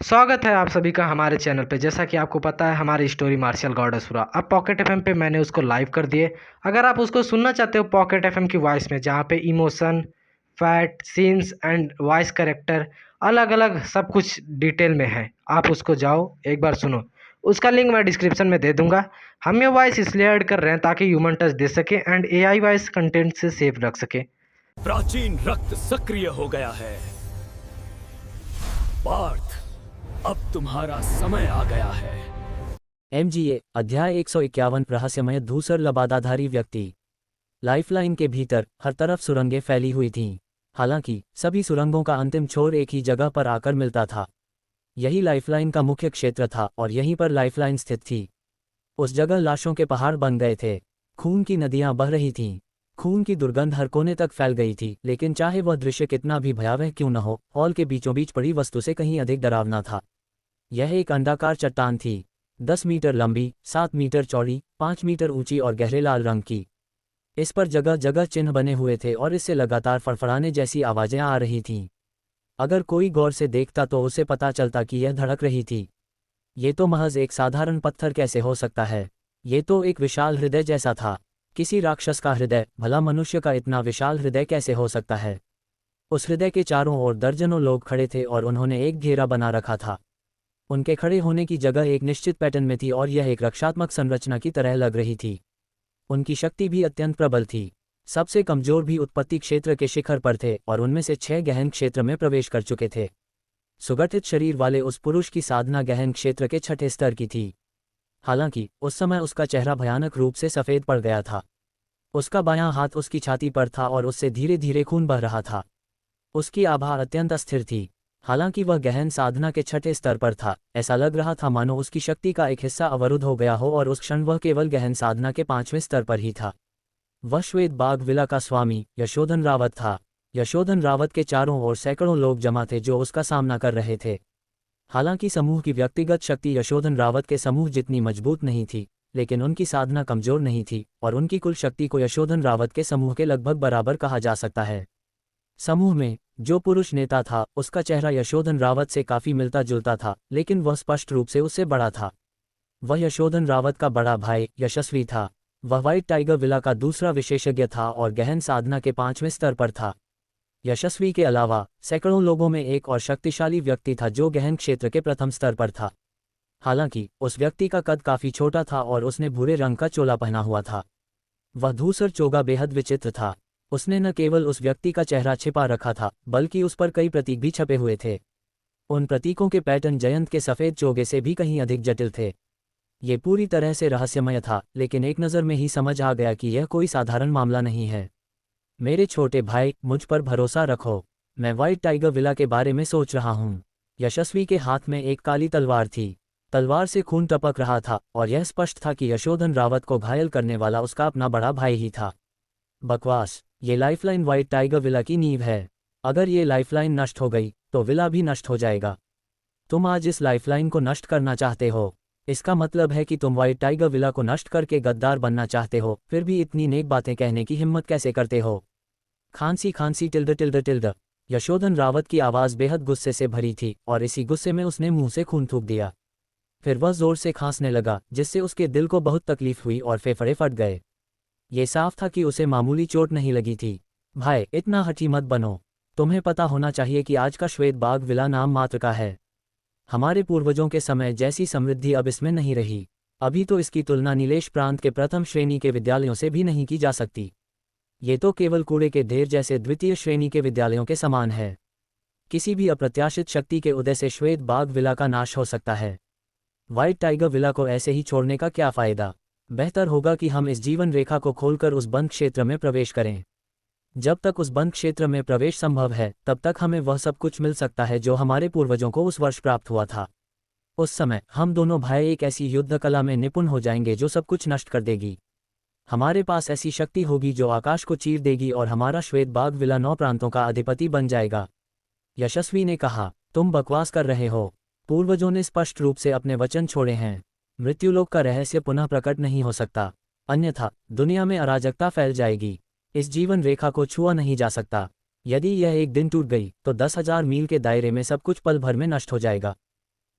स्वागत है आप सभी का हमारे चैनल पे। जैसा कि आपको पता है हमारी स्टोरी मार्शल गॉड असुरा अब पॉकेट एफएम पे मैंने उसको लाइव कर दिए। अगर आप उसको सुनना चाहते हो पॉकेट एफएम की वॉइस में, जहाँ पे emotion, fact, scenes and voice character अलग अलग सब कुछ डिटेल में है, आप उसको जाओ एक बार सुनो। उसका लिंक मैं डिस्क्रिप्शन में दे दूंगा। हम ये वॉइस इसलिए ऐड कर रहे हैं ताकि ह्यूमन टच दे सके एंड एआई वॉइस कंटेंट से सेफ रख सके। प्राचीन रक्त सक्रिय हो गया है। पार्थ, अब तुम्हारा समय आ गया है। MGA अध्याय 151 रहस्यमय धूसर लबादाधारी व्यक्ति। लाइफलाइन के भीतर हर तरफ सुरंगें फैली हुई थीं। हालांकि सभी सुरंगों का अंतिम छोर एक ही जगह पर आकर मिलता था। यही लाइफलाइन का मुख्य क्षेत्र था और यहीं पर लाइफलाइन स्थित थी। उस जगह लाशों के पहाड़ बन गए थे। खून की नदियां बह रही थीं। खून की दुर्गंध हर कोने तक फैल गई थी, लेकिन चाहे वह दृश्य कितना भी भयावह क्यों न हो, हॉल के बीचों बीच पड़ी वस्तु से कहीं अधिक डरावना था। यह एक अंडाकार चट्टान थी, 10 मीटर लंबी, 7 मीटर चौड़ी, 5 मीटर ऊंची और गहरे लाल रंग की। इस पर जगह जगह चिन्ह बने हुए थे और इससे लगातार फड़फड़ाने जैसी आवाजें आ रही थीं। अगर कोई गौर से देखता तो उसे पता चलता कि यह धड़क रही थी। ये तो महज एक साधारण पत्थर कैसे हो सकता है? ये तो एक विशाल हृदय जैसा था। किसी राक्षस का हृदय, भला मनुष्य का इतना विशाल हृदय कैसे हो सकता है? उस हृदय के चारों ओर दर्जनों लोग खड़े थे और उन्होंने एक घेरा बना रखा था। उनके खड़े होने की जगह एक निश्चित पैटर्न में थी और यह एक रक्षात्मक संरचना की तरह लग रही थी। उनकी शक्ति भी अत्यंत प्रबल थी। सबसे कमजोर भी उत्पत्ति क्षेत्र के शिखर पर थे और उनमें से 6 गहन क्षेत्र में प्रवेश कर चुके थे। सुगठित शरीर वाले उस पुरुष की साधना गहन क्षेत्र के 6ठे स्तर की थी। हालांकि उस समय उसका चेहरा भयानक रूप से सफ़ेद पड़ गया था। उसका बायां हाथ उसकी छाती पर था और उससे धीरे धीरे खून बह रहा था। उसकी आभा अत्यंत अस्थिर थी। हालांकि वह गहन साधना के 6ठे स्तर पर था, ऐसा लग रहा था मानो उसकी शक्ति का एक हिस्सा अवरुद्ध हो गया हो और उस क्षण वह केवल गहन साधना के 5वें स्तर पर ही था। वह श्वेत बाग विला का स्वामी यशोधन रावत था। यशोधन रावत के चारों ओर सैकड़ों लोग जमा थे जो उसका सामना कर रहे थे। हालांकि समूह की व्यक्तिगत शक्ति यशोधन रावत के समूह जितनी मजबूत नहीं थी, लेकिन उनकी साधना कमजोर नहीं थी और उनकी कुल शक्ति को यशोधन रावत के समूह के लगभग बराबर कहा जा सकता है। समूह में जो पुरुष नेता था उसका चेहरा यशोधन रावत से काफी मिलता जुलता था, लेकिन वह स्पष्ट रूप से उससे बड़ा था। वह यशोधन रावत का बड़ा भाई यशस्वी था। वह व्हाइट टाइगर विला का दूसरा विशेषज्ञ था और गहन साधना के 5वें स्तर पर था। यशस्वी के अलावा सैकड़ों लोगों में एक और शक्तिशाली व्यक्ति था जो गहन क्षेत्र के प्रथम स्तर पर था। हालांकि उस व्यक्ति का कद काफी छोटा था और उसने भूरे रंग का चोला पहना हुआ था। वह धूसर चोगा बेहद विचित्र था। उसने न केवल उस व्यक्ति का चेहरा छिपा रखा था, बल्कि उस पर कई प्रतीक भी छपे हुए थे। उन प्रतीकों के पैटर्न जयंत के सफ़ेद चोगे से भी कहीं अधिक जटिल थे। ये पूरी तरह से रहस्यमय था, लेकिन एक नज़र में ही समझ आ गया कि यह कोई साधारण मामला नहीं है। मेरे छोटे भाई, मुझ पर भरोसा रखो। मैं व्हाइट टाइगर विला के बारे में सोच रहा हूँ। यशस्वी के हाथ में एक काली तलवार थी। तलवार से खून टपक रहा था और यह स्पष्ट था कि यशोधन रावत को घायल करने वाला उसका अपना बड़ा भाई ही था। बकवास। ये लाइफलाइन व्हाइट टाइगर विला की नींव है। अगर ये लाइफलाइन नष्ट हो गई तो विला भी नष्ट हो जाएगा। तुम आज इस लाइफलाइन को नष्ट करना चाहते हो। इसका मतलब है कि तुम व्हाइट टाइगर विला को नष्ट करके गद्दार बनना चाहते हो, फिर भी इतनी नेक बातें कहने की हिम्मत कैसे करते हो? खांसी खांसी tilde tilde tilde. Yashodhan Rawat की आवाज़ बेहद गुस्से से भरी थी और इसी गुस्से में उसने मुंह से खून थूक दिया। फिर वह जोर से खांसने लगा, जिससे उसके दिल को बहुत तकलीफ हुई और फेफड़े फट गए। ये साफ था कि उसे मामूली चोट नहीं लगी थी। भाई, इतना हठी मत बनो। तुम्हें पता होना चाहिए कि आज का श्वेत बाग विला नाम मात्र का है। हमारे पूर्वजों के समय जैसी समृद्धि अब इसमें नहीं रही। अभी तो इसकी तुलना नीलेश प्रांत के प्रथम श्रेणी के विद्यालयों से भी नहीं की जा सकती। ये तो केवल कूड़े के ढेर जैसे द्वितीय श्रेणी के विद्यालयों के समान है। किसी भी अप्रत्याशित शक्ति के उदय से श्वेत बाग विला का नाश हो सकता है। व्हाइट टाइगर विला को ऐसे ही छोड़ने का क्या फायदा? बेहतर होगा कि हम इस जीवन रेखा को खोलकर उस बंद क्षेत्र में प्रवेश करें। जब तक उस बंद क्षेत्र में प्रवेश संभव है, तब तक हमें वह सब कुछ मिल सकता है जो हमारे पूर्वजों को उस वर्ष प्राप्त हुआ था। उस समय हम दोनों भाई एक ऐसी युद्ध कला में निपुण हो जाएंगे जो सब कुछ नष्ट कर देगी। हमारे पास ऐसी शक्ति होगी जो आकाश को चीर देगी और हमारा श्वेत बाग विला 9 प्रांतों का अधिपति बन जाएगा। यशस्वी ने कहा, तुम बकवास कर रहे हो। पूर्वजों ने स्पष्ट रूप से अपने वचन छोड़े हैं। मृत्युलोक का रहस्य पुनः प्रकट नहीं हो सकता, अन्यथा दुनिया में अराजकता फैल जाएगी। इस जीवन रेखा को छुआ नहीं जा सकता। यदि यह एक दिन टूट गई तो 10,000 मील के दायरे में सब कुछ पल भर में नष्ट हो जाएगा।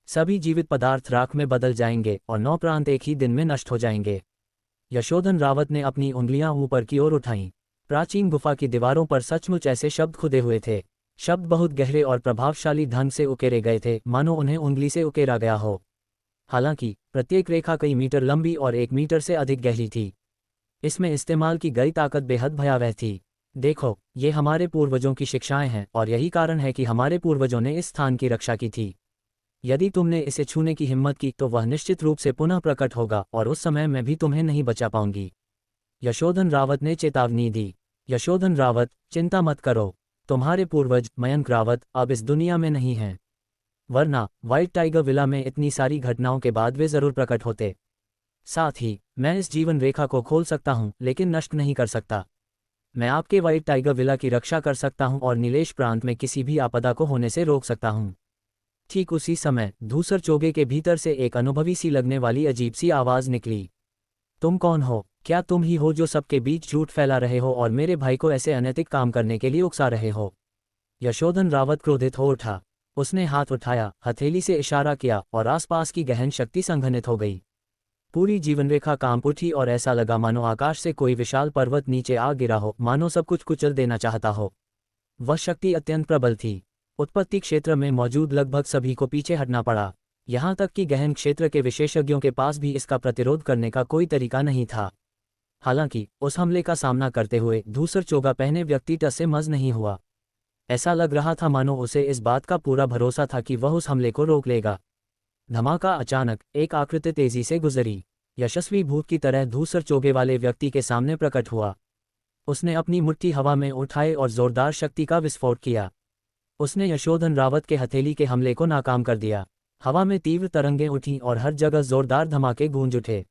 सभी जीवित पदार्थ राख में बदल जाएंगे और 9 प्रांत एक ही दिन में नष्ट हो जाएंगे। यशोधन रावत ने अपनी उंगलियां ऊपर की ओर उठाईं। प्राचीन गुफा की दीवारों पर सचमुच ऐसे शब्द खुदे हुए थे। शब्द बहुत गहरे और प्रभावशाली ढंग से उकेरे गए थे, मानो उन्हें उंगली से उकेरा गया हो। हालांकि प्रत्येक रेखा कई मीटर लंबी और 1 मीटर से अधिक गहरी थी। इसमें इस्तेमाल की गई ताकत बेहद भयावह थी। देखो, ये हमारे पूर्वजों की शिक्षाएं हैं और यही कारण है कि हमारे पूर्वजों ने इस स्थान की रक्षा की थी। यदि तुमने इसे छूने की हिम्मत की तो वह निश्चित रूप से पुनः प्रकट होगा और उस समय मैं भी तुम्हें नहीं बचा पाऊंगी। यशोधन रावत ने चेतावनी दी। यशोधन रावत, चिंता मत करो। तुम्हारे पूर्वज मयंक रावत अब इस दुनिया में नहीं हैं। वरना व्हाइट टाइगर विला में इतनी सारी घटनाओं के बाद वे जरूर प्रकट होते। साथ ही मैं इस जीवन रेखा को खोल सकता हूं, लेकिन नष्ट नहीं कर सकता। मैं आपके व्हाइट टाइगर विला की रक्षा कर सकता हूं और नीलेश प्रांत में किसी भी आपदा को होने से रोक सकता हूं। ठीक उसी समय धूसर चोगे के भीतर से एक अनुभवी सी लगने वाली अजीब सी आवाज निकली। तुम कौन हो? क्या तुम ही हो जो सबके बीच झूठ फैला रहे हो और मेरे भाई को ऐसे अनैतिक काम करने के लिए उकसा रहे हो? यशोधन रावत क्रोधित हो उठा। उसने हाथ उठाया, हथेली से इशारा किया और आसपास की गहन शक्ति संघनित हो गई। पूरी जीवनरेखा कांप उठी और ऐसा लगा मानो आकाश से कोई विशाल पर्वत नीचे आ गिरा हो, मानो सब कुछ कुचल देना चाहता हो। वह शक्ति अत्यंत प्रबल थी। उत्पत्ति क्षेत्र में मौजूद लगभग सभी को पीछे हटना पड़ा। यहाँ तक कि गहन क्षेत्र के विशेषज्ञों के पास भी इसका प्रतिरोध करने का कोई तरीका नहीं था। हालांकि उस हमले का सामना करते हुए धूसर चोगा पहने व्यक्ति टस से मज नहीं हुआ। ऐसा लग रहा था मानो उसे इस बात का पूरा भरोसा था कि वह उस हमले को रोक लेगा। धमाका अचानक एक आकृति तेजी से गुजरी। यशस्वी भूत की तरह धूसर चोगे वाले व्यक्ति के सामने प्रकट हुआ। उसने अपनी मुट्ठी हवा में उठाए और जोरदार शक्ति का विस्फोट किया। उसने यशोधन रावत के हथेली के हमले को नाकाम कर दिया। हवा में तीव्र तरंगें उठीं और हर जगह जोरदार धमाके गूंज उठे।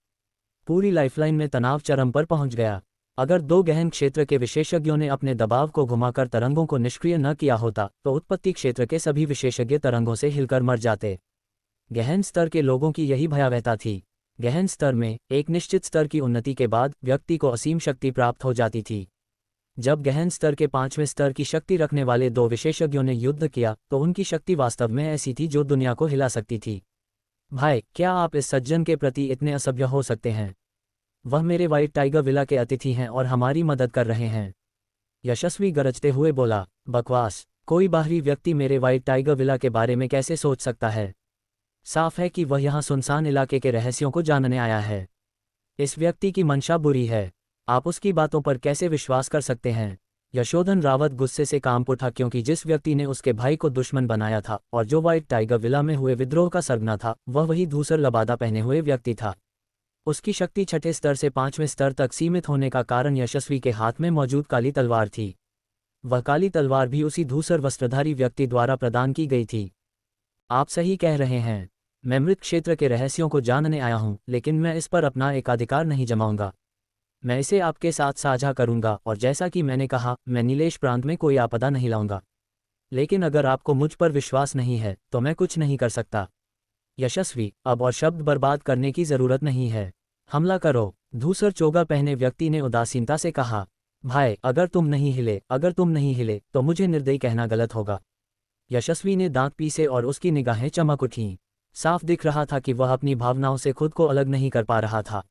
पूरी लाइफलाइन में तनाव चरम पर पहुंच गया। अगर 2 गहन क्षेत्र के विशेषज्ञों ने अपने दबाव को घुमाकर तरंगों को निष्क्रिय न किया होता तो उत्पत्ति क्षेत्र के सभी विशेषज्ञ तरंगों से हिलकर मर जाते। गहन स्तर के लोगों की यही भयावहता थी। गहन स्तर में एक निश्चित स्तर की उन्नति के बाद व्यक्ति को असीम शक्ति प्राप्त हो जाती थी। जब गहन स्तर के 5वें स्तर की शक्ति रखने वाले 2 विशेषज्ञों ने युद्ध किया तो उनकी शक्ति वास्तव में ऐसी थी जो दुनिया को हिला सकती थी। भाई, क्या आप इस सज्जन के प्रति इतने असभ्य हो सकते हैं? वह मेरे व्हाइट टाइगर विला के अतिथि हैं और हमारी मदद कर रहे हैं। यशस्वी गरजते हुए बोला। बकवास! कोई बाहरी व्यक्ति मेरे व्हाइट टाइगर विला के बारे में कैसे सोच सकता है? साफ है कि वह यहाँ सुनसान इलाके के रहस्यों को जानने आया है। इस व्यक्ति की मंशा बुरी है। आप उसकी बातों पर कैसे विश्वास कर सकते हैं? यशोधन रावत गुस्से से कांप उठा, क्योंकि जिस व्यक्ति ने उसके भाई को दुश्मन बनाया था और जो व्हाइट टाइगर विला में हुए विद्रोह का सरगना था, वह वही धूसर लबादा पहने हुए व्यक्ति था। उसकी शक्ति 6ठे स्तर से 5वें स्तर तक सीमित होने का कारण यशस्वी के हाथ में मौजूद काली तलवार थी। वह काली तलवार भी उसी धूसर वस्त्रधारी व्यक्ति द्वारा प्रदान की गई थी। आप सही कह रहे हैं। मैं मृत क्षेत्र के रहस्यों को जानने आया हूं, लेकिन मैं इस पर अपना एकाधिकार नहीं जमाऊंगा। मैं इसे आपके साथ साझा करूंगा और जैसा कि मैंने कहा, मैं नीलेश प्रांत में कोई आपदा नहीं लाऊंगा। लेकिन अगर आपको मुझ पर विश्वास नहीं है तो मैं कुछ नहीं कर सकता। यशस्वी, अब और शब्द बर्बाद करने की जरूरत नहीं है। हमला करो। धूसर चोगा पहने व्यक्ति ने उदासीनता से कहा। भाई, अगर तुम नहीं हिले तो मुझे निर्दयी कहना गलत होगा। यशस्वी ने दांत पीसे और उसकी निगाहें चमक उठीं। साफ दिख रहा था कि वह अपनी भावनाओं से खुद को अलग नहीं कर पा रहा था।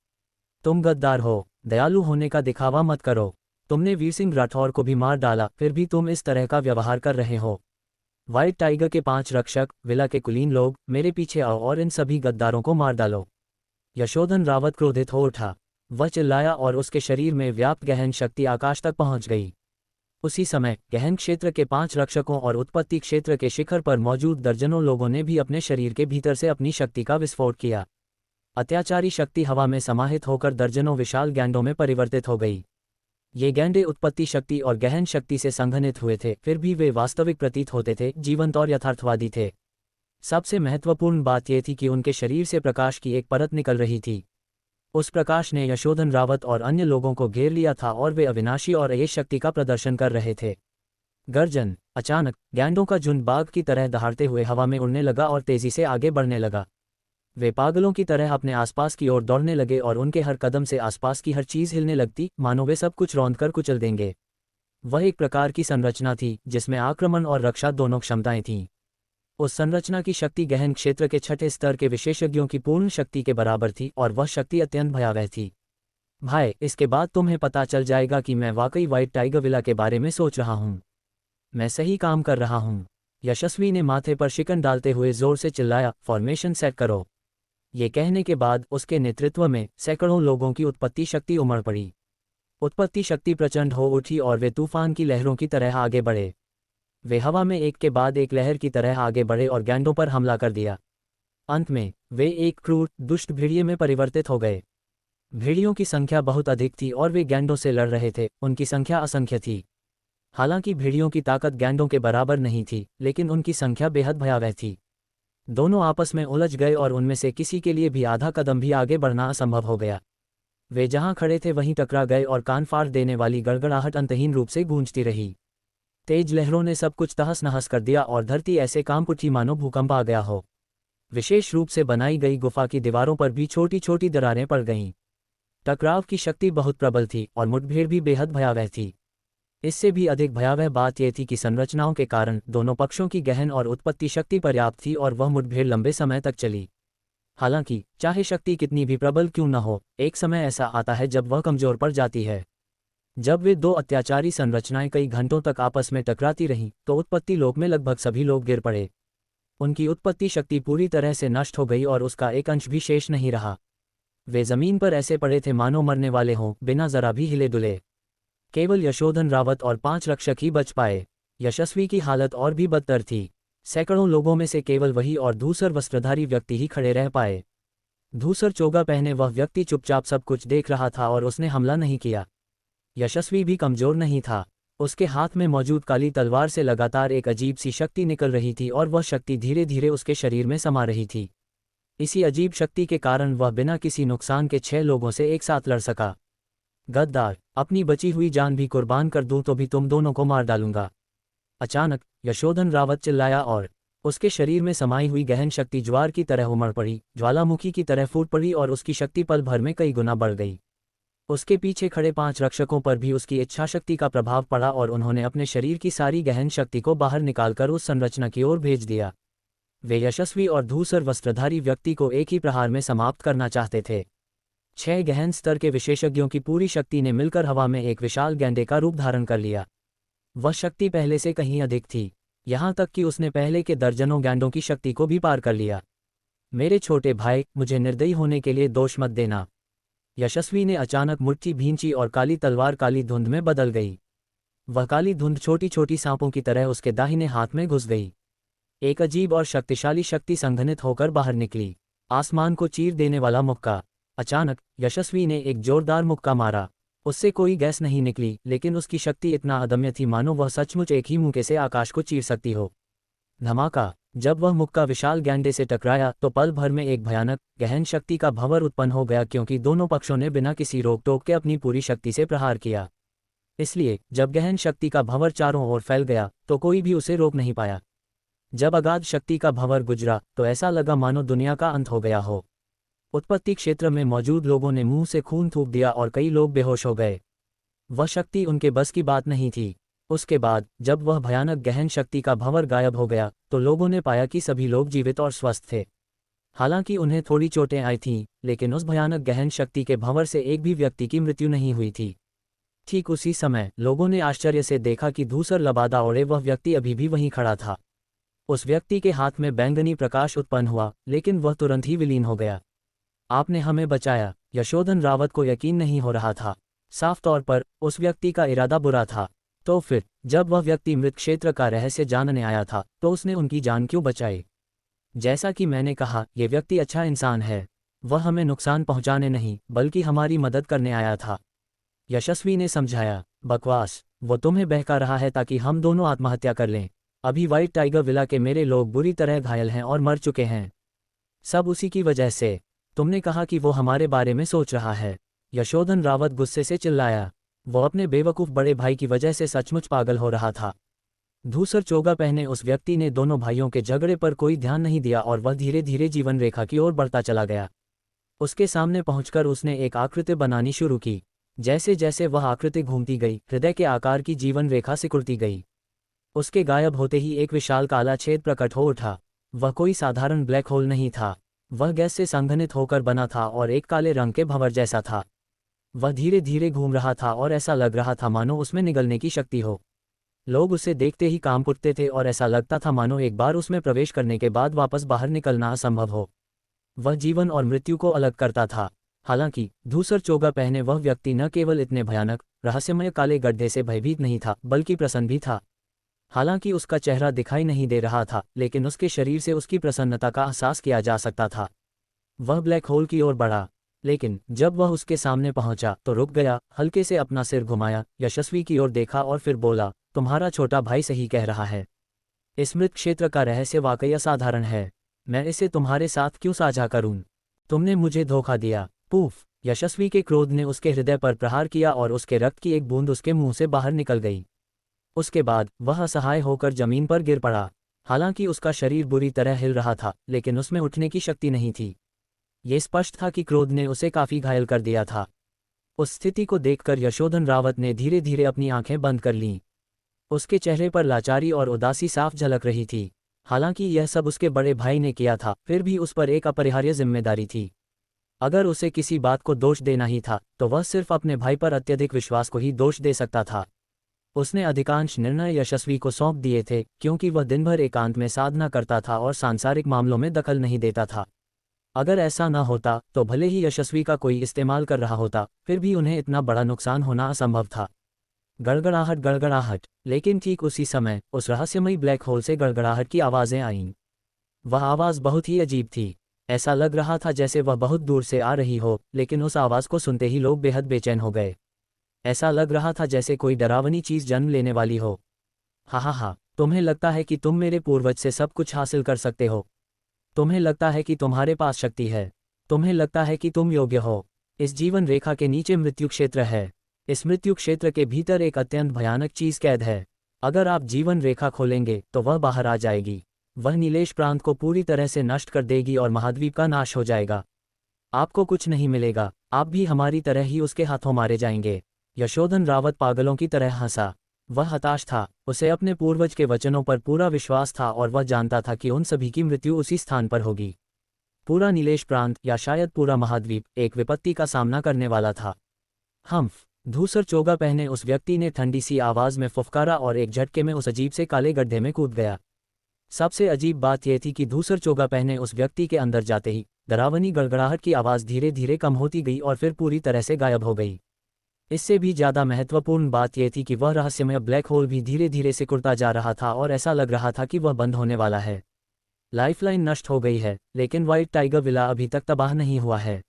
तुम गद्दार हो। दयालु होने का दिखावा मत करो। तुमने वीर सिंह राठौर को भी मार डाला, फिर भी तुम इस तरह का व्यवहार कर रहे हो। व्हाइट टाइगर के 5 रक्षक, विला के कुलीन लोग, मेरे पीछे आओ और इन सभी गद्दारों को मार डालो। यशोधन रावत क्रोधित हो उठा। वह चिल्लाया और उसके शरीर में व्याप्त गहन शक्ति आकाश तक पहुंच गई। उसी समय गहन क्षेत्र के 5 रक्षकों और उत्पत्ति क्षेत्र के शिखर पर मौजूद दर्जनों लोगों ने भी अपने शरीर के भीतर से अपनी शक्ति का विस्फोट किया। अत्याचारी शक्ति हवा में समाहित होकर दर्जनों विशाल गैंडों में परिवर्तित हो गई। ये गैंडे उत्पत्ति शक्ति और गहन शक्ति से संघनित हुए थे, फिर भी वे वास्तविक प्रतीत होते थे, जीवंत और यथार्थवादी थे। सबसे महत्वपूर्ण बात यह थी कि उनके शरीर से प्रकाश की एक परत निकल रही थी। उस प्रकाश ने यशोधन रावत और अन्य लोगों को घेर लिया था और वे अविनाशी और अयेश शक्ति का प्रदर्शन कर रहे थे। गर्जन! अचानक गैंडों का झुंड बाघ की तरह दहाड़ते हुए हवा में उड़ने लगा और तेजी से आगे बढ़ने लगा। वे पागलों की तरह अपने आसपास की ओर दौड़ने लगे और उनके हर कदम से आसपास की हर चीज हिलने लगती, मानो वे सब कुछ रौंदकर कुचल देंगे। वह एक प्रकार की संरचना थी जिसमें आक्रमण और रक्षा दोनों क्षमताएं थीं। उस संरचना की शक्ति गहन क्षेत्र के छठे स्तर के विशेषज्ञों की पूर्ण शक्ति के बराबर थी और वह शक्ति अत्यंत भयावह थी। भाई, इसके बाद तुम्हें पता चल जाएगा कि मैं वाकई व्हाइट टाइगर विला के बारे में सोच रहा हूँ। मैं सही काम कर रहा हूँ। यशस्वी ने माथे पर शिकन डालते हुए जोर से चिल्लाया, फॉर्मेशन सेट करो। ये कहने के बाद उसके नेतृत्व में सैकड़ों लोगों की उत्पत्ति शक्ति उमड़ पड़ी। उत्पत्ति शक्ति प्रचंड हो उठी और वे तूफान की लहरों की तरह आगे बढ़े। वे हवा में एक के बाद एक लहर की तरह आगे बढ़े और गैंडों पर हमला कर दिया। अंत में वे एक क्रूर दुष्ट भेड़िए में परिवर्तित हो गए। भेड़ियों की संख्या बहुत अधिक थी और वे गैंडों से लड़ रहे थे। उनकी संख्या असंख्य थी। हालांकि भेड़ियों की ताकत गैंडों के बराबर नहीं थी, लेकिन उनकी संख्या बेहद भयावह थी। दोनों आपस में उलझ गए और उनमें से किसी के लिए भी आधा कदम भी आगे बढ़ना असंभव हो गया। वे जहां खड़े थे वहीं टकरा गए और कान फाड़ देने वाली गड़गड़ाहट अंतहीन रूप से गूंजती रही। तेज लहरों ने सब कुछ तहस नहस कर दिया और धरती ऐसे कांप उठी मानो भूकंप आ गया हो। विशेष रूप से बनाई गई गुफा की दीवारों पर भी छोटी छोटी दरारें पड़ गईं। टकराव की शक्ति बहुत प्रबल थी और मुठभेड़ भी बेहद भयावह थी। इससे भी अधिक भयावह बात यह थी कि संरचनाओं के कारण दोनों पक्षों की गहन और उत्पत्ति शक्ति पर्याप्त थी और वह मुठभेड़ लंबे समय तक चली। हालांकि चाहे शक्ति कितनी भी प्रबल क्यों न हो, एक समय ऐसा आता है जब वह कमजोर पड़ जाती है। जब वे दो अत्याचारी संरचनाएं कई घंटों तक आपस में टकराती रहीं, तो उत्पत्ति लोक में लगभग सभी लोग गिर पड़े। उनकी उत्पत्ति शक्ति पूरी तरह से नष्ट हो गई और उसका एक अंश भी शेष नहीं रहा। वे जमीन पर ऐसे पड़े थे मानो मरने वाले हों, बिना जरा भी हिले डुले। केवल यशोधन रावत और 5 रक्षक ही बच पाए। यशस्वी की हालत और भी बदतर थी। सैकड़ों लोगों में से केवल वही और धूसर वस्त्रधारी व्यक्ति ही खड़े रह पाए। धूसर चोगा पहने वह व्यक्ति चुपचाप सब कुछ देख रहा था और उसने हमला नहीं किया। यशस्वी भी कमजोर नहीं था। उसके हाथ में मौजूद काली तलवार से लगातार एक अजीब सी शक्ति निकल रही थी और वह शक्ति धीरे धीरे उसके शरीर में समा रही थी। इसी अजीब शक्ति के कारण वह बिना किसी नुकसान के 6 लोगों से एक साथ लड़ सका। गद्दार, अपनी बची हुई जान भी कुर्बान कर दूं तो भी तुम दोनों को मार डालूंगा। अचानक यशोधन रावत चिल्लाया और उसके शरीर में समाई हुई गहन शक्ति ज्वार की तरह उमड़ पड़ी, ज्वालामुखी की तरह फूट पड़ी और उसकी शक्ति पल भर में कई गुना बढ़ गई। उसके पीछे खड़े 5 रक्षकों पर भी उसकी इच्छाशक्ति का प्रभाव पड़ा और उन्होंने अपने शरीर की सारी गहन शक्ति को बाहर निकालकर उस संरचना की ओर भेज दिया। वे यशस्वी और धूसर वस्त्रधारी व्यक्ति को एक ही प्रहार में समाप्त करना चाहते थे। 6 गहन स्तर के विशेषज्ञों की पूरी शक्ति ने मिलकर हवा में एक विशाल गैंडे का रूप धारण कर लिया। वह शक्ति पहले से कहीं अधिक थी, यहाँ तक कि उसने पहले के दर्जनों गैंडों की शक्ति को भी पार कर लिया। मेरे छोटे भाई, मुझे निर्दयी होने के लिए दोष मत देना। यशस्वी ने अचानक मुट्ठी भींची और काली तलवार काली धुंध में बदल गई। वह काली धुंध छोटी छोटी सांपों की तरह उसके दाहिने हाथ में घुस गई। एक अजीब और शक्तिशाली शक्ति संघनित होकर बाहर निकली। आसमान को चीर देने वाला मुक्का। अचानक यशस्वी ने एक जोरदार मुक्का मारा। उससे कोई गैस नहीं निकली, लेकिन उसकी शक्ति इतना अदम्य थी मानो वह सचमुच एक ही मुक्के से आकाश को चीर सकती हो। धमाका। जब वह मुक्का विशाल गैंडे से टकराया तो पल भर में एक भयानक गहन शक्ति का भंवर उत्पन्न हो गया, क्योंकि दोनों पक्षों ने बिना किसी रोक टोक के अपनी पूरी शक्ति से प्रहार किया। इसलिए जब गहन शक्ति का भंवर चारों ओर फैल गया तो कोई भी उसे रोक नहीं पाया। जब अगाध शक्ति का भंवर गुजरा तो ऐसा लगा मानो दुनिया का अंत हो गया हो। उत्पत्ति क्षेत्र में मौजूद लोगों ने मुंह से खून थूक दिया और कई लोग बेहोश हो गए। वह शक्ति उनके बस की बात नहीं थी। उसके बाद जब वह भयानक गहन शक्ति का भंवर गायब हो गया तो लोगों ने पाया कि सभी लोग जीवित और स्वस्थ थे। हालांकि उन्हें थोड़ी चोटें आई थीं, लेकिन उस भयानक गहन शक्ति के भंवर से एक भी व्यक्ति की मृत्यु नहीं हुई थी। ठीक उसी समय लोगों ने आश्चर्य से देखा कि धूसर लबादा ओढ़े वह व्यक्ति अभी भी वहीं खड़ा था। उस व्यक्ति के हाथ में बैंगनी प्रकाश उत्पन्न हुआ, लेकिन वह तुरंत ही विलीन हो गया। आपने हमें बचाया। यशोधन रावत को यकीन नहीं हो रहा था। साफ तौर पर उस व्यक्ति का इरादा बुरा था। तो फिर जब वह व्यक्ति मृत क्षेत्र का रहस्य जानने आया था तो उसने उनकी जान क्यों बचाई? जैसा कि मैंने कहा, यह व्यक्ति अच्छा इंसान है। वह हमें नुकसान पहुंचाने नहीं बल्कि हमारी मदद करने आया था। यशस्वी ने समझाया। बकवास। वो तुम्हें बहका रहा है ताकि हम दोनों आत्महत्या कर लें। अभी व्हाइट टाइगर विला के मेरे लोग बुरी तरह घायल हैं और मर चुके हैं। सब उसी की वजह से। तुमने कहा कि वो हमारे बारे में सोच रहा है। यशोधन रावत गुस्से से चिल्लाया। वो अपने बेवकूफ़ बड़े भाई की वजह से सचमुच पागल हो रहा था। धूसर चोगा पहने उस व्यक्ति ने दोनों भाइयों के झगड़े पर कोई ध्यान नहीं दिया और वह धीरे धीरे जीवन रेखा की ओर बढ़ता चला गया। उसके सामने पहुंचकर उसने एक आकृति बनानी शुरू की। जैसे जैसे वह आकृति घूमती गई, हृदय के आकार की जीवन रेखा सिकुड़ती गई। उसके गायब होते ही एक विशाल काला छेद प्रकट हो उठा। वह कोई साधारण ब्लैक होल नहीं था। वह गैस से संघनित होकर बना था और एक काले रंग के भंवर जैसा था। वह धीरे धीरे घूम रहा था और ऐसा लग रहा था मानो उसमें निगलने की शक्ति हो। लोग उसे देखते ही कांप उठते थे और ऐसा लगता था मानो एक बार उसमें प्रवेश करने के बाद वापस बाहर निकलना असंभव हो। वह जीवन और मृत्यु को अलग करता था। हालांकि धूसर चोगा पहने वह व्यक्ति न केवल इतने भयानक रहस्यमय काले गड्ढे से भयभीत नहीं था बल्कि प्रसन्न भी था। हालांकि उसका चेहरा दिखाई नहीं दे रहा था, लेकिन उसके शरीर से उसकी प्रसन्नता का एहसास किया जा सकता था। वह ब्लैक होल की ओर बढ़ा, लेकिन जब वह उसके सामने पहुंचा तो रुक गया, हल्के से अपना सिर घुमाया, यशस्वी की ओर देखा और फिर बोला, तुम्हारा छोटा भाई सही कह रहा है। इस मृत क्षेत्र का रहस्य वाकई असाधारण है। मैं इसे तुम्हारे साथ क्यों साझा करूं? तुमने मुझे धोखा दिया। पूफ! यशस्वी के क्रोध ने उसके हृदय पर प्रहार किया और उसके रक्त की एक बूंद उसके मुंह से बाहर निकल गई। उसके बाद वह असहाय होकर जमीन पर गिर पड़ा। हालांकि उसका शरीर बुरी तरह हिल रहा था, लेकिन उसमें उठने की शक्ति नहीं थी। ये स्पष्ट था कि क्रोध ने उसे काफी घायल कर दिया था। उस स्थिति को देखकर यशोधन रावत ने धीरे धीरे अपनी आंखें बंद कर लीं। उसके चेहरे पर लाचारी और उदासी साफ झलक रही थी। हालांकि यह सब उसके बड़े भाई ने किया था, फिर भी उस पर एक अपरिहार्य जिम्मेदारी थी। अगर उसे किसी बात को दोष देना ही था तो वह सिर्फ अपने भाई पर अत्यधिक विश्वास को ही दोष दे सकता था। उसने अधिकांश निर्णय यशस्वी को सौंप दिए थे, क्योंकि वह दिन भर एकांत में साधना करता था और सांसारिक मामलों में दखल नहीं देता था। अगर ऐसा न होता तो भले ही यशस्वी का कोई इस्तेमाल कर रहा होता, फिर भी उन्हें इतना बड़ा नुकसान होना असंभव था। गड़गड़ाहट गड़गड़ाहट। लेकिन ठीक उसी समय उस रहस्यमयी ब्लैक होल से गड़गड़ाहट की आवाज़ें आईं। वह आवाज़ बहुत ही अजीब थी। ऐसा लग रहा था जैसे वह बहुत दूर से आ रही हो, लेकिन उस आवाज़ को सुनते ही लोग बेहद बेचैन हो गए। ऐसा लग रहा था जैसे कोई डरावनी चीज़ जन्म लेने वाली हो। हा हा हा, तुम्हें लगता है कि तुम मेरे पूर्वज से सब कुछ हासिल कर सकते हो। तुम्हें लगता है कि तुम्हारे पास शक्ति है। तुम्हें लगता है कि तुम योग्य हो। इस जीवन रेखा के नीचे मृत्यु क्षेत्र है। इस मृत्यु क्षेत्र के भीतर एक अत्यंत भयानक चीज कैद है। अगर आप जीवन रेखा खोलेंगे तो वह बाहर आ जाएगी। वह नीलेश प्रांत को पूरी तरह से नष्ट कर देगी और महाद्वीप का नाश हो जाएगा। आपको कुछ नहीं मिलेगा, आप भी हमारी तरह ही उसके हाथों मारे जाएंगे। यशोधन रावत पागलों की तरह हंसा। वह हताश था। उसे अपने पूर्वज के वचनों पर पूरा विश्वास था और वह जानता था कि उन सभी की मृत्यु उसी स्थान पर होगी। पूरा नीलेश प्रांत या शायद पूरा महाद्वीप एक विपत्ति का सामना करने वाला था। हम्फ! धूसर चोगा पहने उस व्यक्ति ने ठंडी सी आवाज में फुफकारा और एक झटके में उस अजीब से काले गड्ढे में कूद गया। सबसे अजीब बात यह थी कि धूसर चोगा पहने उस व्यक्ति के अंदर जाते ही डरावनी गड़गड़ाहट की आवाज़ धीरे धीरे कम होती गई और फिर पूरी तरह से गायब हो गई। इससे भी ज़्यादा महत्वपूर्ण बात यह थी कि वह रहस्यमय ब्लैक होल भी धीरे धीरे सिकुड़ता जा रहा था और ऐसा लग रहा था कि वह बंद होने वाला है। लाइफलाइन नष्ट हो गई है, लेकिन व्हाइट टाइगर विला अभी तक तबाह नहीं हुआ है।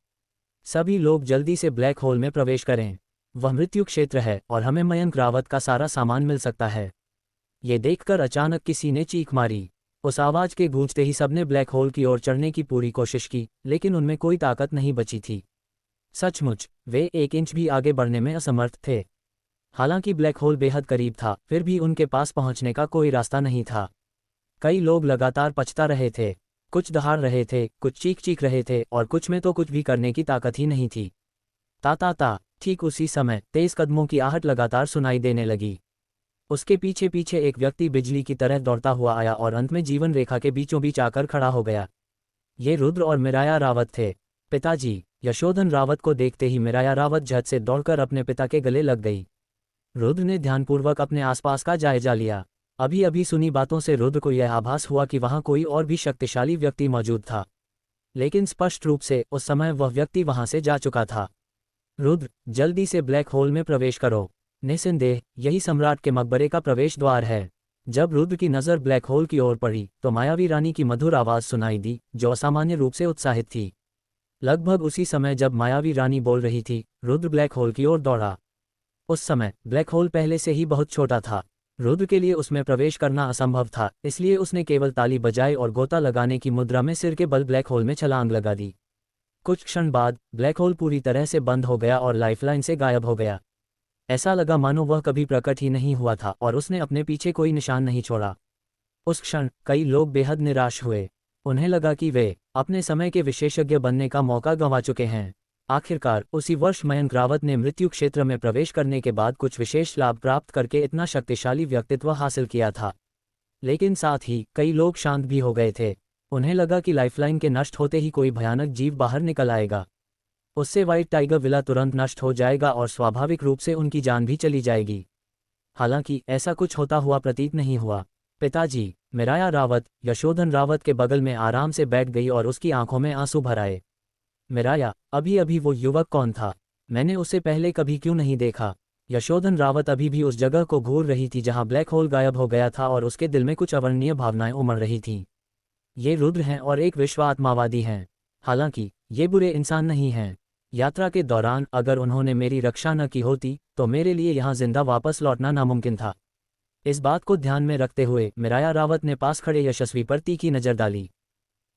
सभी लोग जल्दी से ब्लैक होल में प्रवेश करें। वह मृत्यु क्षेत्र है और हमें मयंक रावत का सारा सामान मिल सकता है। ये देखकर अचानक किसी ने चीख मारी। उस आवाज़ के गूंजते ही सबने ब्लैक होल की ओर चढ़ने की पूरी कोशिश की, लेकिन उनमें कोई ताकत नहीं बची थी। सचमुच वे 1 इंच भी आगे बढ़ने में असमर्थ थे। हालांकि ब्लैक होल बेहद करीब था, फिर भी उनके पास पहुंचने का कोई रास्ता नहीं था। कई लोग लगातार पछता रहे थे। कुछ दहाड़ रहे थे, कुछ चीख रहे थे और कुछ में तो कुछ भी करने की ताकत ही नहीं थी। ता। ठीक उसी समय तेज कदमों की आहट लगातार सुनाई देने लगी। उसके पीछे पीछे एक व्यक्ति बिजली की तरह दौड़ता हुआ आया और अंत में जीवन रेखा के बीचों बीच आकर खड़ा हो गया। ये रुद्र और मिराया रावत थे। पिताजी! यशोधन रावत को देखते ही मिराया रावत झट से दौड़कर अपने पिता के गले लग गई। रुद्र ने ध्यानपूर्वक अपने आसपास का जायजा लिया। अभी अभी सुनी बातों से रुद्र को यह आभास हुआ कि वहां कोई और भी शक्तिशाली व्यक्ति मौजूद था, लेकिन स्पष्ट रूप से उस समय वह व्यक्ति वहां से जा चुका था। रुद्र, जल्दी से ब्लैक होल में प्रवेश करो। निस्संदेह यही सम्राट के मकबरे का प्रवेश द्वार है। जब रुद्र की नज़र ब्लैक होल की ओर पड़ी तो मायावी रानी की मधुर आवाज़ सुनाई दी, जो असामान्य रूप से उत्साहित थी। लगभग उसी समय जब मायावी रानी बोल रही थी, रुद्र ब्लैक होल की ओर दौड़ा। उस समय ब्लैक होल पहले से ही बहुत छोटा था। रुद्र के लिए उसमें प्रवेश करना असंभव था, इसलिए उसने केवल ताली बजाई और गोता लगाने की मुद्रा में सिर के बल ब्लैक होल में छलांग लगा दी। कुछ क्षण बाद ब्लैक होल पूरी तरह से बंद हो गया और लाइफलाइन से गायब हो गया। ऐसा लगा मानो वह कभी प्रकट ही नहीं हुआ था और उसने अपने पीछे कोई निशान नहीं छोड़ा। उस क्षण कई लोग बेहद निराश हुए। उन्हें लगा कि वे अपने समय के विशेषज्ञ बनने का मौका गंवा चुके हैं। आखिरकार उसी वर्ष मयंक रावत ने मृत्यु क्षेत्र में प्रवेश करने के बाद कुछ विशेष लाभ प्राप्त करके इतना शक्तिशाली व्यक्तित्व हासिल किया था। लेकिन साथ ही कई लोग शांत भी हो गए थे। उन्हें लगा कि लाइफलाइन के नष्ट होते ही कोई भयानक जीव बाहर निकल आएगा। उससे व्हाइट टाइगर विला तुरंत नष्ट हो जाएगा और स्वाभाविक रूप से उनकी जान भी चली जाएगी। हालांकि ऐसा कुछ होता हुआ प्रतीत नहीं हुआ। पिताजी, मिराया रावत यशोधन रावत के बगल में आराम से बैठ गई और उसकी आंखों में आंसू भर आए। मिराया, अभी अभी वो युवक कौन था? मैंने उसे पहले कभी क्यों नहीं देखा? यशोधन रावत अभी भी उस जगह को घूर रही थी जहां ब्लैक होल गायब हो गया था और उसके दिल में कुछ अवर्णनीय भावनाएं उमड़ रही थीं। ये रुद्र हैं और एक विश्व आत्मावादी हैं। हालांकि ये बुरे इंसान नहीं हैं। यात्रा के दौरान अगर उन्होंने मेरी रक्षा न की होती तो मेरे लिए यहाँ जिंदा वापस लौटना नामुमकिन था। इस बात को ध्यान में रखते हुए मिराया रावत ने पास खड़े यशस्वी पर तीखी नजर डाली।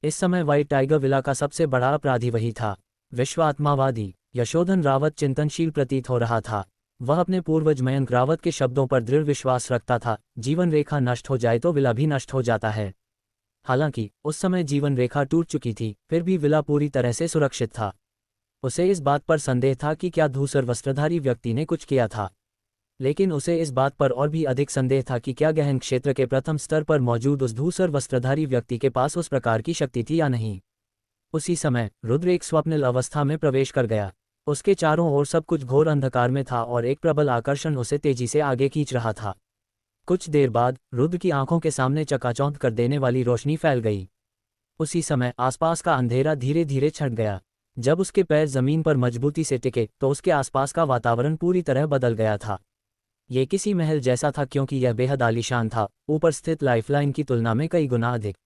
इस समय व्हाइट टाइगर विला का सबसे बड़ा अपराधी वही था। विश्व आत्मावादी यशोधन रावत चिंतनशील प्रतीत हो रहा था। वह अपने पूर्वज मयंक रावत के शब्दों पर दृढ़ विश्वास रखता था, जीवन रेखा नष्ट हो जाए तो विला भी नष्ट हो जाता है। हालांकि उस समय जीवन रेखा टूट चुकी थी, फिर भी विला पूरी तरह से सुरक्षित था। उसे इस बात पर संदेह था कि क्या धूसर वस्त्रधारी व्यक्ति ने कुछ किया था, लेकिन उसे इस बात पर और भी अधिक संदेह था कि क्या गहन क्षेत्र के प्रथम स्तर पर मौजूद उस धूसर वस्त्रधारी व्यक्ति के पास उस प्रकार की शक्ति थी या नहीं। उसी समय रुद्र एक स्वप्निल अवस्था में प्रवेश कर गया। उसके चारों ओर सब कुछ घोर अंधकार में था और एक प्रबल आकर्षण उसे तेजी से आगे खींच रहा था। कुछ देर बाद रुद्र की आंखों के सामने चकाचौंध कर देने वाली रोशनी फैल गई। उसी समय आसपास का अंधेरा धीरे धीरे छट गया। जब उसके पैर जमीन पर मजबूती से टिके तो उसके आसपास का वातावरण पूरी तरह बदल गया था। ये किसी महल जैसा था क्योंकि यह बेहद आलीशान था, ऊपर स्थित लाइफलाइन की तुलना में कई गुना अधिक।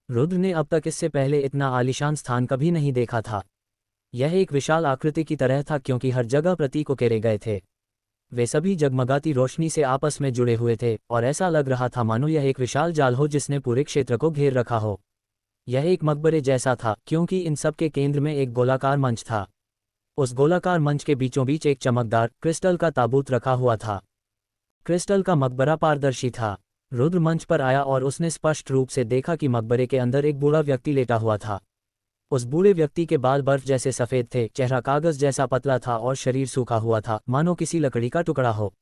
रुद्र ने अब तक इससे पहले इतना आलीशान स्थान कभी नहीं देखा था। यह एक विशाल आकृति की तरह था क्योंकि हर जगह प्रतीक उकेरे गए थे। वे सभी जगमगाती रोशनी से आपस में जुड़े हुए थे और ऐसा लग रहा था मानो यह एक विशाल जाल हो जिसने पूरे क्षेत्र को घेर रखा हो। यह एक मकबरे जैसा था क्योंकि इन सब के केंद्र में एक गोलाकार मंच था। उस गोलाकार मंच के बीचों बीच एक चमकदार क्रिस्टल का ताबूत रखा हुआ था। क्रिस्टल का मकबरा पारदर्शी था। रुद्र मंच पर आया और उसने स्पष्ट रूप से देखा कि मकबरे के अंदर एक बूढ़ा व्यक्ति लेटा हुआ था। उस बूढ़े व्यक्ति के बाल बर्फ जैसे सफ़ेद थे, चेहरा कागज जैसा पतला था और शरीर सूखा हुआ था मानो किसी लकड़ी का टुकड़ा हो।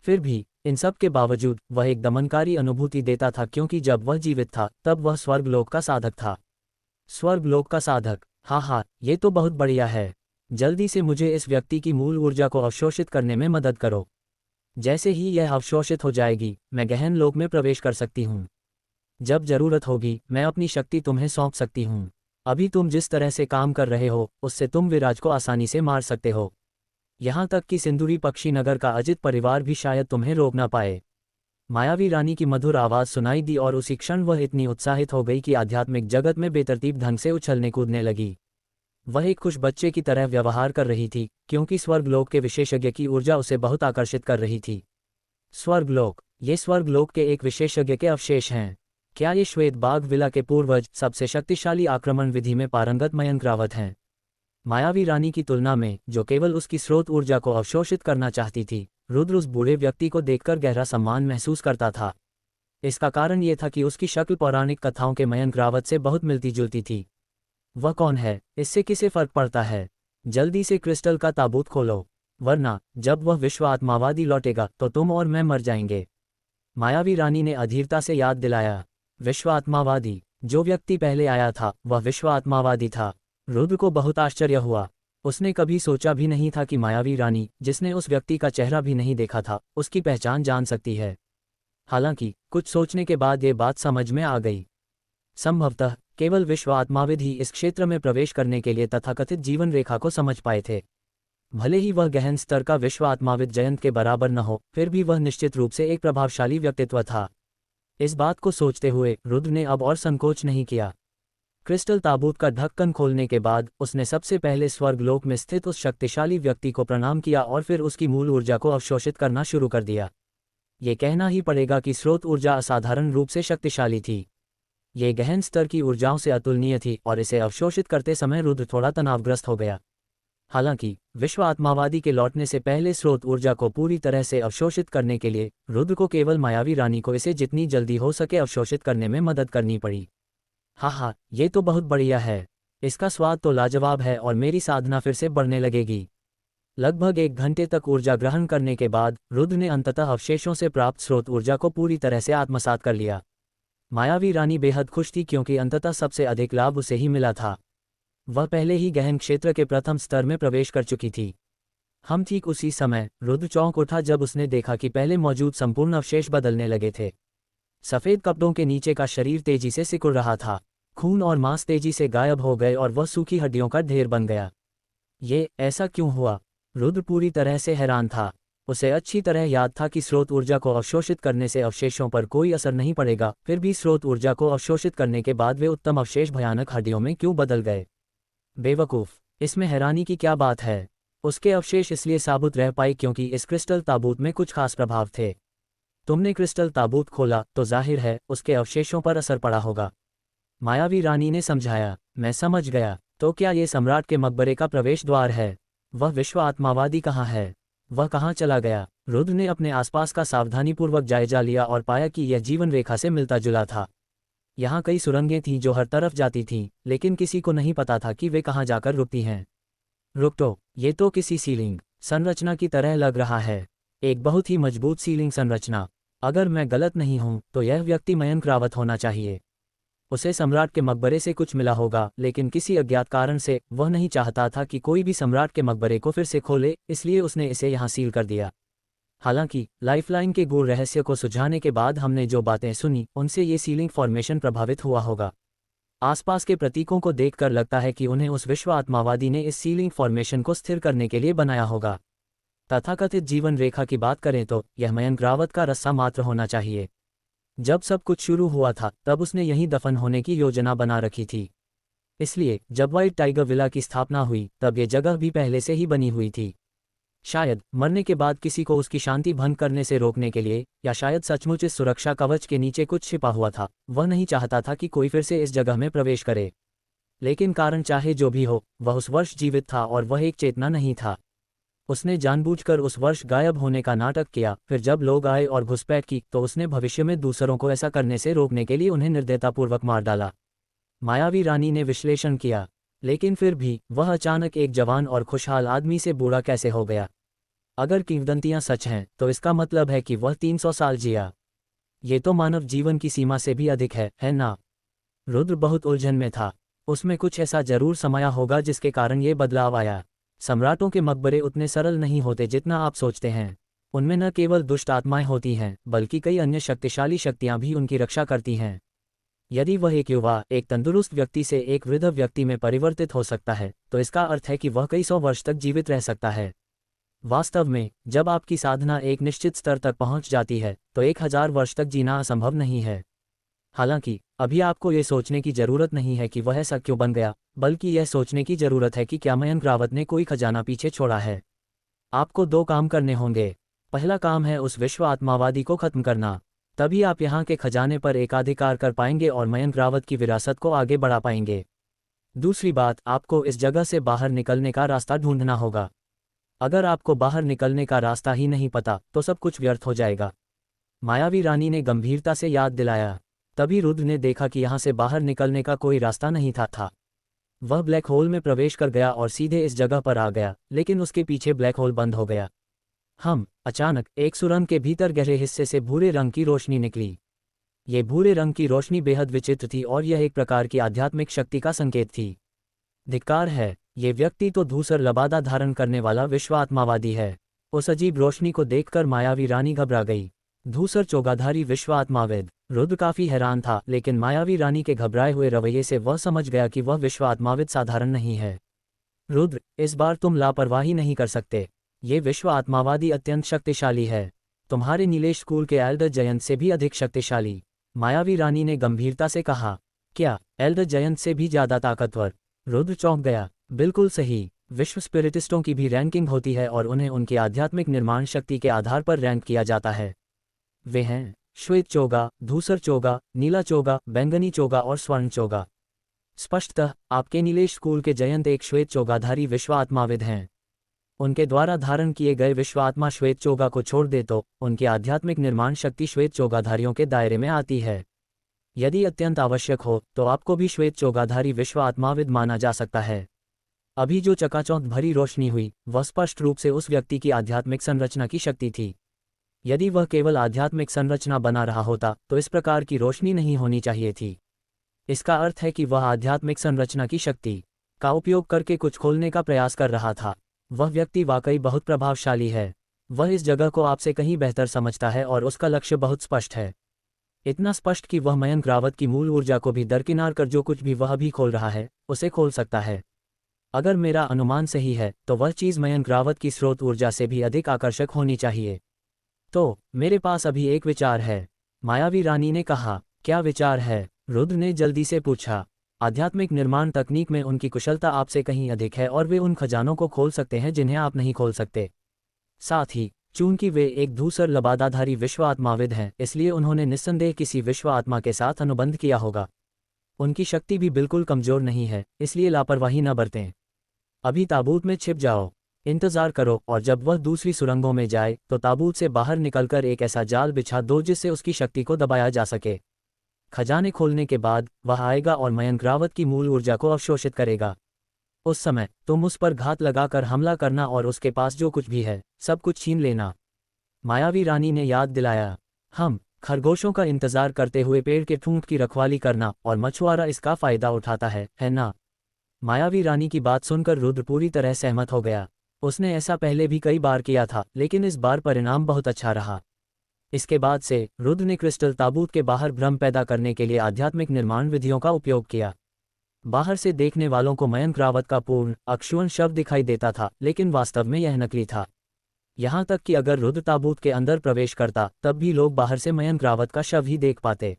फिर भी इन सब के बावजूद वह एक दमनकारी अनुभूति देता था क्योंकि जब वह जीवित था तब वह स्वर्गलोक का साधक था। स्वर्गलोक का साधक, हाँ, ये तो बहुत बढ़िया है। जल्दी से मुझे इस व्यक्ति की मूल ऊर्जा को अवशोषित करने में मदद करो। जैसे ही यह अवशोषित हो जाएगी मैं गहन लोक में प्रवेश कर सकती हूँ। जब जरूरत होगी मैं अपनी शक्ति तुम्हें सौंप सकती हूँ। अभी तुम जिस तरह से काम कर रहे हो उससे तुम विराज को आसानी से मार सकते हो। यहाँ तक कि सिंदूरी पक्षी नगर का अजित परिवार भी शायद तुम्हें रोक ना पाए। मायावी रानी की मधुर आवाज़ सुनाई दी और उसी क्षण वह इतनी उत्साहित हो गई कि आध्यात्मिक जगत में बेतरतीब ढंग से उछलने कूदने लगी। वह एक खुश बच्चे की तरह व्यवहार कर रही थी क्योंकि स्वर्गलोक के विशेषज्ञ की ऊर्जा उसे बहुत आकर्षित कर रही थी। स्वर्गलोक, ये स्वर्गलोक के एक विशेषज्ञ के अवशेष हैं। क्या ये श्वेत बाघ विला के पूर्वज सबसे शक्तिशाली आक्रमण विधि में पारंगत मयंक रावत हैं? मायावी रानी की तुलना में जो केवल उसकी स्रोत ऊर्जा को अवशोषित करना चाहती थी, रुद्र उस बूढ़े व्यक्ति को देखकर गहरा सम्मान महसूस करता था। इसका कारण ये था कि उसकी शक्ल पौराणिक कथाओं के मयंक रावत से बहुत मिलती जुलती थी। वह कौन है, इससे किसे फर्क पड़ता है? जल्दी से क्रिस्टल का ताबूत खोलो, वरना जब वह विश्व आत्मावादी लौटेगा तो तुम और मैं मर जाएंगे। मायावी रानी ने अधीरता से याद दिलाया। विश्व आत्मावादी, जो व्यक्ति पहले आया था वह विश्व आत्मावादी था। रुद्र को बहुत आश्चर्य हुआ। उसने कभी सोचा भी नहीं था कि मायावी रानी, जिसने उस व्यक्ति का चेहरा भी नहीं देखा था, उसकी पहचान जान सकती है। हालांकि कुछ सोचने के बाद ये बात समझ में आ गई। संभवतः केवल विश्व आत्माविद ही इस क्षेत्र में प्रवेश करने के लिए तथाकथित जीवन रेखा को समझ पाए थे। भले ही वह गहन स्तर का विश्व आत्माविद जयंत के बराबर न हो, फिर भी वह निश्चित रूप से एक प्रभावशाली व्यक्तित्व था। इस बात को सोचते हुए रुद्र ने अब और संकोच नहीं किया। क्रिस्टल ताबूत का ढक्कन खोलने के बाद उसने सबसे पहले स्वर्गलोक में स्थित उस शक्तिशाली व्यक्ति को प्रणाम किया और फिर उसकी मूल ऊर्जा को अवशोषित करना शुरू कर दिया। ये कहना ही पड़ेगा कि स्रोत ऊर्जा असाधारण रूप से शक्तिशाली थी। ये गहन स्तर की ऊर्जाओं से अतुलनीय थी और इसे अवशोषित करते समय रुद्र थोड़ा तनावग्रस्त हो गया। हालांकि विश्व आत्मावादी के लौटने से पहले स्रोत ऊर्जा को पूरी तरह से अवशोषित करने के लिए रुद्र को केवल मायावी रानी को इसे जितनी जल्दी हो सके अवशोषित करने में मदद करनी पड़ी। हाँ, ये तो बहुत बढ़िया है। इसका स्वाद तो लाजवाब है और मेरी साधना फिर से बढ़ने लगेगी। लगभग 1 घंटे तक ऊर्जा ग्रहण करने के बाद रुद्र ने अंततः अवशेषों से प्राप्त स्रोत ऊर्जा को पूरी तरह से आत्मसात कर लिया। मायावी रानी बेहद खुश थी क्योंकि अंततः सबसे अधिक लाभ उसे ही मिला था। वह पहले ही गहन क्षेत्र के प्रथम स्तर में प्रवेश कर चुकी थी। हम ठीक उसी समय रुद्र चौंक उठा जब उसने देखा कि पहले मौजूद संपूर्ण अवशेष बदलने लगे थे। सफ़ेद कपड़ों के नीचे का शरीर तेजी से सिकुड़ रहा था। खून और मांस तेजी से गायब हो गए और वह सूखी हड्डियों का ढेर बन गया। ये ऐसा क्यों हुआ? रुद्र पूरी तरह से हैरान था। उसे अच्छी तरह याद था कि स्रोत ऊर्जा को अवशोषित करने से अवशेषों पर कोई असर नहीं पड़ेगा, फिर भी स्रोत ऊर्जा को अवशोषित करने के बाद वे उत्तम अवशेष भयानक हड्डियों में क्यों बदल गए? बेवकूफ़, इसमें हैरानी की क्या बात है? उसके अवशेष इसलिए साबुत रह पाए क्योंकि इस क्रिस्टल ताबूत में कुछ खास प्रभाव थे। तुमने क्रिस्टल ताबूत खोला तो जाहिर है उसके अवशेषों पर असर पड़ा होगा। मायावी रानी ने समझाया। मैं समझ गया। तो क्या ये सम्राट के मकबरे का प्रवेश द्वार है? वह विश्व आत्मावादी कहाँ है? वह कहाँ चला गया? रुद्र ने अपने आसपास का सावधानीपूर्वक जायजा लिया और पाया कि यह जीवन रेखा से मिलता जुला था। यहाँ कई सुरंगें थीं जो हर तरफ जाती थीं, लेकिन किसी को नहीं पता था कि वे कहाँ जाकर रुकती हैं। रुक तो, ये तो किसी सीलिंग संरचना की तरह लग रहा है। एक बहुत ही मजबूत सीलिंग संरचना। अगर मैं गलत नहीं हूं तो यह व्यक्ति मयंक रावत होना चाहिए। उसे सम्राट के मकबरे से कुछ मिला होगा, लेकिन किसी अज्ञात कारण से वह नहीं चाहता था कि कोई भी सम्राट के मकबरे को फिर से खोले, इसलिए उसने इसे यहाँ सील कर दिया। हालांकि लाइफलाइन के गूढ़ रहस्य को सुझाने के बाद हमने जो बातें सुनी उनसे ये सीलिंग फॉर्मेशन प्रभावित हुआ होगा। आसपास के प्रतीकों को देखकर लगता है कि उन्हें उस विश्व आत्मावादी ने इस सीलिंग फॉर्मेशन को स्थिर करने के लिए बनाया होगा। तथाकथित जीवन रेखा की बात करें तो यह मयंक रावत का रस्सा मात्र होना चाहिए। जब सब कुछ शुरू हुआ था तब उसने यहीं दफन होने की योजना बना रखी थी। इसलिए जब व्हाइट टाइगर विला की स्थापना हुई तब ये जगह भी पहले से ही बनी हुई थी। शायद मरने के बाद किसी को उसकी शांति भंग करने से रोकने के लिए, या शायद सचमुच इस सुरक्षा कवच के नीचे कुछ छिपा हुआ था। वह नहीं चाहता था कि कोई फिर से इस जगह में प्रवेश करे। लेकिन कारण चाहे जो भी हो, वह उस वर्ष जीवित था और वह एक चेतना नहीं था। उसने जानबूझकर उस वर्ष गायब होने का नाटक किया। फिर जब लोग आए और घुसपैठ की तो उसने भविष्य में दूसरों को ऐसा करने से रोकने के लिए उन्हें निर्दयतापूर्वक मार डाला। मायावी रानी ने विश्लेषण किया। लेकिन फिर भी वह अचानक एक जवान और खुशहाल आदमी से बूढ़ा कैसे हो गया? अगर किंवदंतियां सच हैं तो इसका मतलब है कि वह 300 साल जिया। ये तो मानव जीवन की सीमा से भी अधिक है ना? रुद्र बहुत उलझन में था। उसमें कुछ ऐसा जरूर समाया होगा जिसके कारण ये बदलाव आया। सम्राटों के मकबरे उतने सरल नहीं होते जितना आप सोचते हैं। उनमें न केवल दुष्ट आत्माएं होती हैं, बल्कि कई अन्य शक्तिशाली शक्तियां भी उनकी रक्षा करती हैं। यदि वह एक युवा, एक तंदुरुस्त व्यक्ति से एक वृद्ध व्यक्ति में परिवर्तित हो सकता है, तो इसका अर्थ है कि वह कई सौ वर्ष तक जीवित रह सकता है। वास्तव में जब आपकी साधना एक निश्चित स्तर तक पहुंच जाती है तो 1000 वर्ष तक जीना असंभव नहीं है। हालांकि अभी आपको ये सोचने की जरूरत नहीं है कि वह ऐसा क्यों बन गया, बल्कि यह सोचने की जरूरत है कि क्या मयंक रावत ने कोई खजाना पीछे छोड़ा है। आपको 2 काम करने होंगे। पहला काम है उस विश्व आत्मावादी को खत्म करना। तभी आप यहाँ के खजाने पर एकाधिकार कर पाएंगे और मयंक रावत की विरासत को आगे बढ़ा पाएंगे। दूसरी बात, आपको इस जगह से बाहर निकलने का रास्ता ढूंढना होगा। अगर आपको बाहर निकलने का रास्ता ही नहीं पता तो सब कुछ व्यर्थ हो जाएगा। मायावी रानी ने गंभीरता से याद दिलाया। तभी रुद्र ने देखा कि यहाँ से बाहर निकलने का कोई रास्ता नहीं था। वह ब्लैक होल में प्रवेश कर गया और सीधे इस जगह पर आ गया, लेकिन उसके पीछे ब्लैक होल बंद हो गया। अचानक एक सुरंग के भीतर गहरे हिस्से से भूरे रंग की रोशनी निकली। ये भूरे रंग की रोशनी बेहद विचित्र थी और यह एक प्रकार की आध्यात्मिक शक्ति का संकेत थी। धिक्कार है, ये व्यक्ति तो धूसर लबादा धारण करने वाला विश्व आत्मावादी है। उस अजीब रोशनी को देखकर मायावी रानी घबरा गई। धूसर चोगाधारी विश्व आत्माविद। रुद्र काफी हैरान था, लेकिन मायावी रानी के घबराए हुए रवैये से वह समझ गया कि वह विश्व आत्माविद साधारण नहीं है। रुद्र, इस बार तुम लापरवाही नहीं कर सकते। ये विश्व आत्मावादी अत्यंत शक्तिशाली है। तुम्हारे नीलेश स्कूल के एल्डर जयंत से भी अधिक शक्तिशाली। मायावी रानी ने गंभीरता से कहा। क्या एल्डर जयंत से भी ज्यादा ताकतवर? रुद्र चौंक गया। बिल्कुल सही। विश्व स्पिरिटिस्टों की भी रैंकिंग होती है और उन्हें उनकी आध्यात्मिक निर्माण शक्ति के आधार पर रैंक किया जाता है। वे हैं श्वेत चोगा, धूसर चोगा, नीला चोगा, बैंगनी चोगा और स्वर्ण चोगा। स्पष्टतः आपके नीलेश स्कूल के जयंत एक श्वेत चोगाधारी विश्व आत्माविद हैं। उनके द्वारा धारण किए गए विश्व आत्मा श्वेत चोगा को छोड़ दे तो उनकी आध्यात्मिक निर्माण शक्ति श्वेत चोगाधारियों के दायरे में आती है। यदि अत्यंत आवश्यक हो तो आपको भी श्वेत चोगाधारी विश्व आत्माविद माना जा सकता है। अभी जो चकाचौंध भरी रोशनी हुई वह स्पष्ट रूप से उस व्यक्ति की आध्यात्मिक संरचना की शक्ति थी। यदि वह केवल आध्यात्मिक संरचना बना रहा होता तो इस प्रकार की रोशनी नहीं होनी चाहिए थी। इसका अर्थ है कि वह आध्यात्मिक संरचना की शक्ति का उपयोग करके कुछ खोलने का प्रयास कर रहा था। वह व्यक्ति वाकई बहुत प्रभावशाली है। वह इस जगह को आपसे कहीं बेहतर समझता है और उसका लक्ष्य बहुत स्पष्ट है। इतना स्पष्ट कि वह मयंक रावत की मूल ऊर्जा को भी दरकिनार कर जो कुछ भी वह भी खोल रहा है उसे खोल सकता है। अगर मेरा अनुमान सही है तो वह चीज़ मयंक रावत की स्रोत ऊर्जा से भी अधिक आकर्षक होनी चाहिए। तो मेरे पास अभी एक विचार है, मायावी रानी ने कहा। क्या विचार है? रुद्र ने जल्दी से पूछा। आध्यात्मिक निर्माण तकनीक में उनकी कुशलता आपसे कहीं अधिक है और वे उन खजानों को खोल सकते हैं जिन्हें आप नहीं खोल सकते। साथ ही चूंकि वे एक धूसर लबादाधारी विश्व आत्माविद हैं, इसलिए उन्होंने निस्संदेह किसी विश्व आत्मा के साथ अनुबंध किया होगा। उनकी शक्ति भी बिल्कुल कमजोर नहीं है, इसलिए लापरवाही न बरतें। अभी ताबूत में छिप जाओ, इंतजार करो और जब वह दूसरी सुरंगों में जाए तो ताबूत से बाहर निकलकर एक ऐसा जाल बिछा दो जिससे उसकी शक्ति को दबाया जा सके। खजाने खोलने के बाद वह आएगा और मयंक रावत की मूल ऊर्जा को अवशोषित करेगा। उस समय तुम उस पर घात लगाकर हमला करना और उसके पास जो कुछ भी है सब कुछ छीन लेना। मायावी रानी ने याद दिलाया। हम खरगोशों का इंतजार करते हुए पेड़ के ठूंठ की रखवाली करना और मछुआरा इसका फायदा उठाता है ना? मायावी रानी की बात सुनकर रुद्र पूरी तरह सहमत हो गया। उसने ऐसा पहले भी कई बार किया था, लेकिन इस बार परिणाम बहुत अच्छा रहा। इसके बाद से रुद्र ने क्रिस्टल ताबूत के बाहर भ्रम पैदा करने के लिए आध्यात्मिक निर्माण विधियों का उपयोग किया। बाहर से देखने वालों को मयंक रावत का पूर्ण अक्षुण शव दिखाई देता था, लेकिन वास्तव में यह नकली था। यहाँ तक कि अगर रुद्र ताबूत के अंदर प्रवेश करता तब भी लोग बाहर से मयंक रावत का शव ही देख पाते।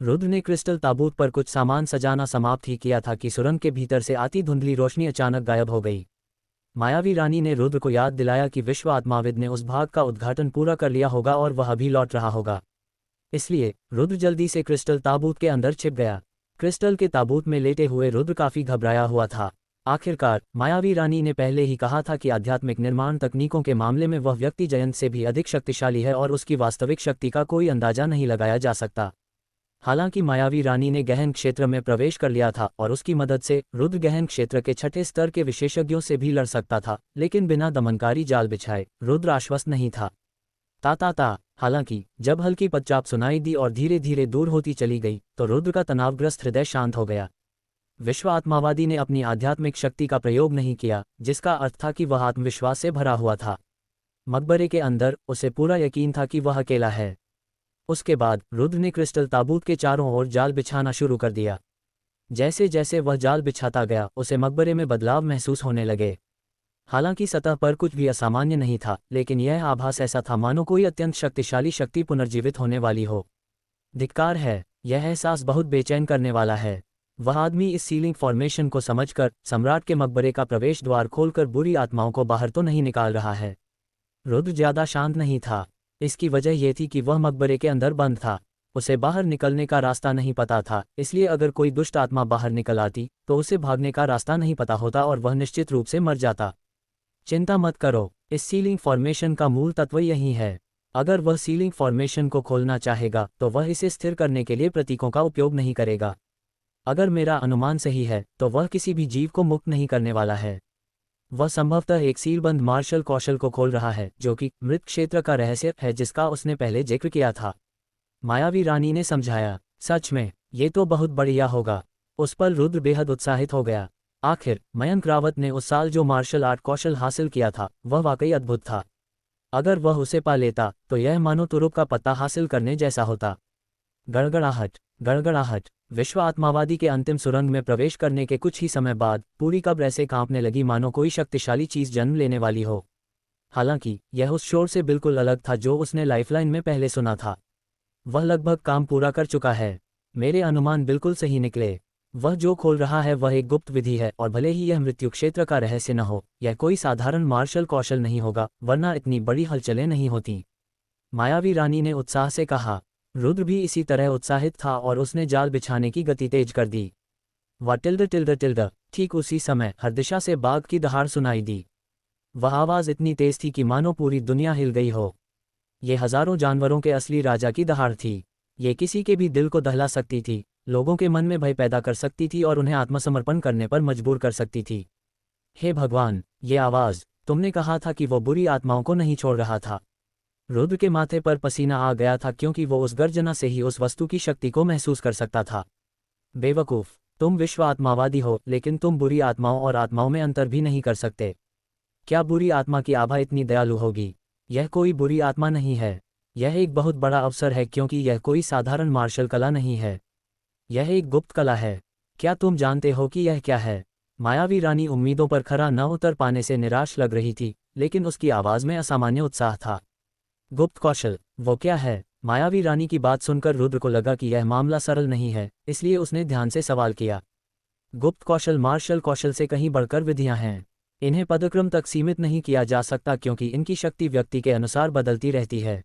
रुद्र ने क्रिस्टल ताबूत पर कुछ सामान सजाना समाप्त ही किया था कि सुरंग के भीतर से आती धुंधली रोशनी अचानक गायब हो गई। मायावी रानी ने रुद्र को याद दिलाया कि विश्व आत्माविद ने उस भाग का उद्घाटन पूरा कर लिया होगा और वह अभी लौट रहा होगा। इसलिए रुद्र जल्दी से क्रिस्टल ताबूत के अंदर छिप गया। क्रिस्टल के ताबूत में लेटे हुए रुद्र काफी घबराया हुआ था। आखिरकार मायावी रानी ने पहले ही कहा था कि आध्यात्मिक निर्माण तकनीकों के मामले में वह व्यक्ति जयंत से भी अधिक शक्तिशाली है और उसकी वास्तविक शक्ति का कोई अंदाजा नहीं लगाया जा सकता। हालांकि मायावी रानी ने गहन क्षेत्र में प्रवेश कर लिया था और उसकी मदद से रुद्र गहन क्षेत्र के छठे स्तर के विशेषज्ञों से भी लड़ सकता था, लेकिन बिना दमनकारी जाल बिछाए रुद्र आश्वस्त नहीं था। ता हालांकि जब हल्की पदचाप सुनाई दी और धीरे धीरे दूर होती चली गई तो रुद्र का तनावग्रस्त हृदय शांत हो गया। विश्व आत्मावादी ने अपनी आध्यात्मिक शक्ति का प्रयोग नहीं किया, जिसका अर्थ था कि वह आत्मविश्वास से भरा हुआ था। मकबरे के अंदर उसे पूरा यकीन था कि वह अकेला है। उसके बाद रुद्र ने क्रिस्टल ताबूत के चारों ओर जाल बिछाना शुरू कर दिया। जैसे जैसे वह जाल बिछाता गया उसे मकबरे में बदलाव महसूस होने लगे। हालांकि सतह पर कुछ भी असामान्य नहीं था, लेकिन यह आभास ऐसा था मानो कोई अत्यंत शक्तिशाली शक्ति पुनर्जीवित होने वाली हो। धिक्कार है, यह एहसास बहुत बेचैन करने वाला है। वह आदमी इस सीलिंग फॉर्मेशन को समझकर सम्राट के मकबरे का प्रवेश द्वार खोलकर बुरी आत्माओं को बाहर तो नहीं निकाल रहा है। रुद्र ज्यादा शांत नहीं था। इसकी वजह यह थी कि वह मकबरे के अंदर बंद था। उसे बाहर निकलने का रास्ता नहीं पता था, इसलिए अगर कोई दुष्ट आत्मा बाहर निकल आती तो उसे भागने का रास्ता नहीं पता होता और वह निश्चित रूप से मर जाता। चिंता मत करो, इस सीलिंग फॉर्मेशन का मूल तत्व यही है। अगर वह सीलिंग फॉर्मेशन को खोलना चाहेगा तो वह इसे स्थिर करने के लिए प्रतीकों का उपयोग नहीं करेगा। अगर मेरा अनुमान सही है तो वह किसी भी जीव को मुक्त नहीं करने वाला है। वह संभवतः एक सीलबंद मार्शल कौशल को खोल रहा है, जो कि मृत क्षेत्र का रहस्य है जिसका उसने पहले जिक्र किया था। मायावी रानी ने समझाया। सच में, ये तो बहुत बढ़िया होगा। उस पर रुद्र बेहद उत्साहित हो गया। आखिर मयंक रावत ने उस साल जो मार्शल आर्ट कौशल हासिल किया था वह वाकई अद्भुत था। अगर वह उसे पा लेता तो यह मानो तुरुप का पत्ता हासिल करने जैसा होता। गड़गड़ाहट, गड़गड़ाहट। विश्व आत्मावादी के अंतिम सुरंग में प्रवेश करने के कुछ ही समय बाद पूरी कब्र ऐसे कांपने लगी मानो कोई शक्तिशाली चीज जन्म लेने वाली हो। हालांकि यह उस शोर से बिल्कुल अलग था जो उसने लाइफलाइन में पहले सुना था। वह लगभग काम पूरा कर चुका है। मेरे अनुमान बिल्कुल सही निकले। वह जो खोल रहा है वह एक गुप्त विधि है, और भले ही यह मृत्यु क्षेत्र का रहस्य न हो, यह कोई साधारण मार्शल कौशल नहीं होगा, वरना इतनी बड़ी हलचलें नहीं होती। मायावी रानी ने उत्साह से कहा। रुद्र भी इसी तरह उत्साहित था और उसने जाल बिछाने की गति तेज कर दी। वह टिल्ड टिल्ड टिल्ड। ठीक उसी समय हर दिशा से बाघ की दहाड़ सुनाई दी। वह आवाज इतनी तेज थी कि मानो पूरी दुनिया हिल गई हो। ये हजारों जानवरों के असली राजा की दहाड़ थी। ये किसी के भी दिल को दहला सकती थी, लोगों के मन में भय पैदा कर सकती थी और उन्हें आत्मसमर्पण करने पर मजबूर कर सकती थी। हे भगवान, ये आवाज! तुमने कहा था कि वो बुरी आत्माओं को नहीं छोड़ रहा था। रुद्र के माथे पर पसीना आ गया था क्योंकि वो उस गर्जना से ही उस वस्तु की शक्ति को महसूस कर सकता था। बेवकूफ़, तुम विश्व आत्मावादी हो, लेकिन तुम बुरी आत्माओं और आत्माओं में अंतर भी नहीं कर सकते। क्या बुरी आत्मा की आभा इतनी दयालु होगी? यह कोई बुरी आत्मा नहीं है। यह एक बहुत बड़ा अवसर है क्योंकि यह कोई साधारण मार्शल कला नहीं है। यह एक गुप्त कला है। क्या तुम जानते हो कि यह क्या है? मायावी रानी उम्मीदों पर खरा न उतर पाने से निराश लग रही थी, लेकिन उसकी आवाज़ में असामान्य उत्साह था। गुप्त कौशल, वो क्या है? मायावी रानी की बात सुनकर रुद्र को लगा कि यह मामला सरल नहीं है, इसलिए उसने ध्यान से सवाल किया। गुप्त कौशल मार्शल कौशल से कहीं बढ़कर विधियां हैं। इन्हें पदक्रम तक सीमित नहीं किया जा सकता क्योंकि इनकी शक्ति व्यक्ति के अनुसार बदलती रहती है।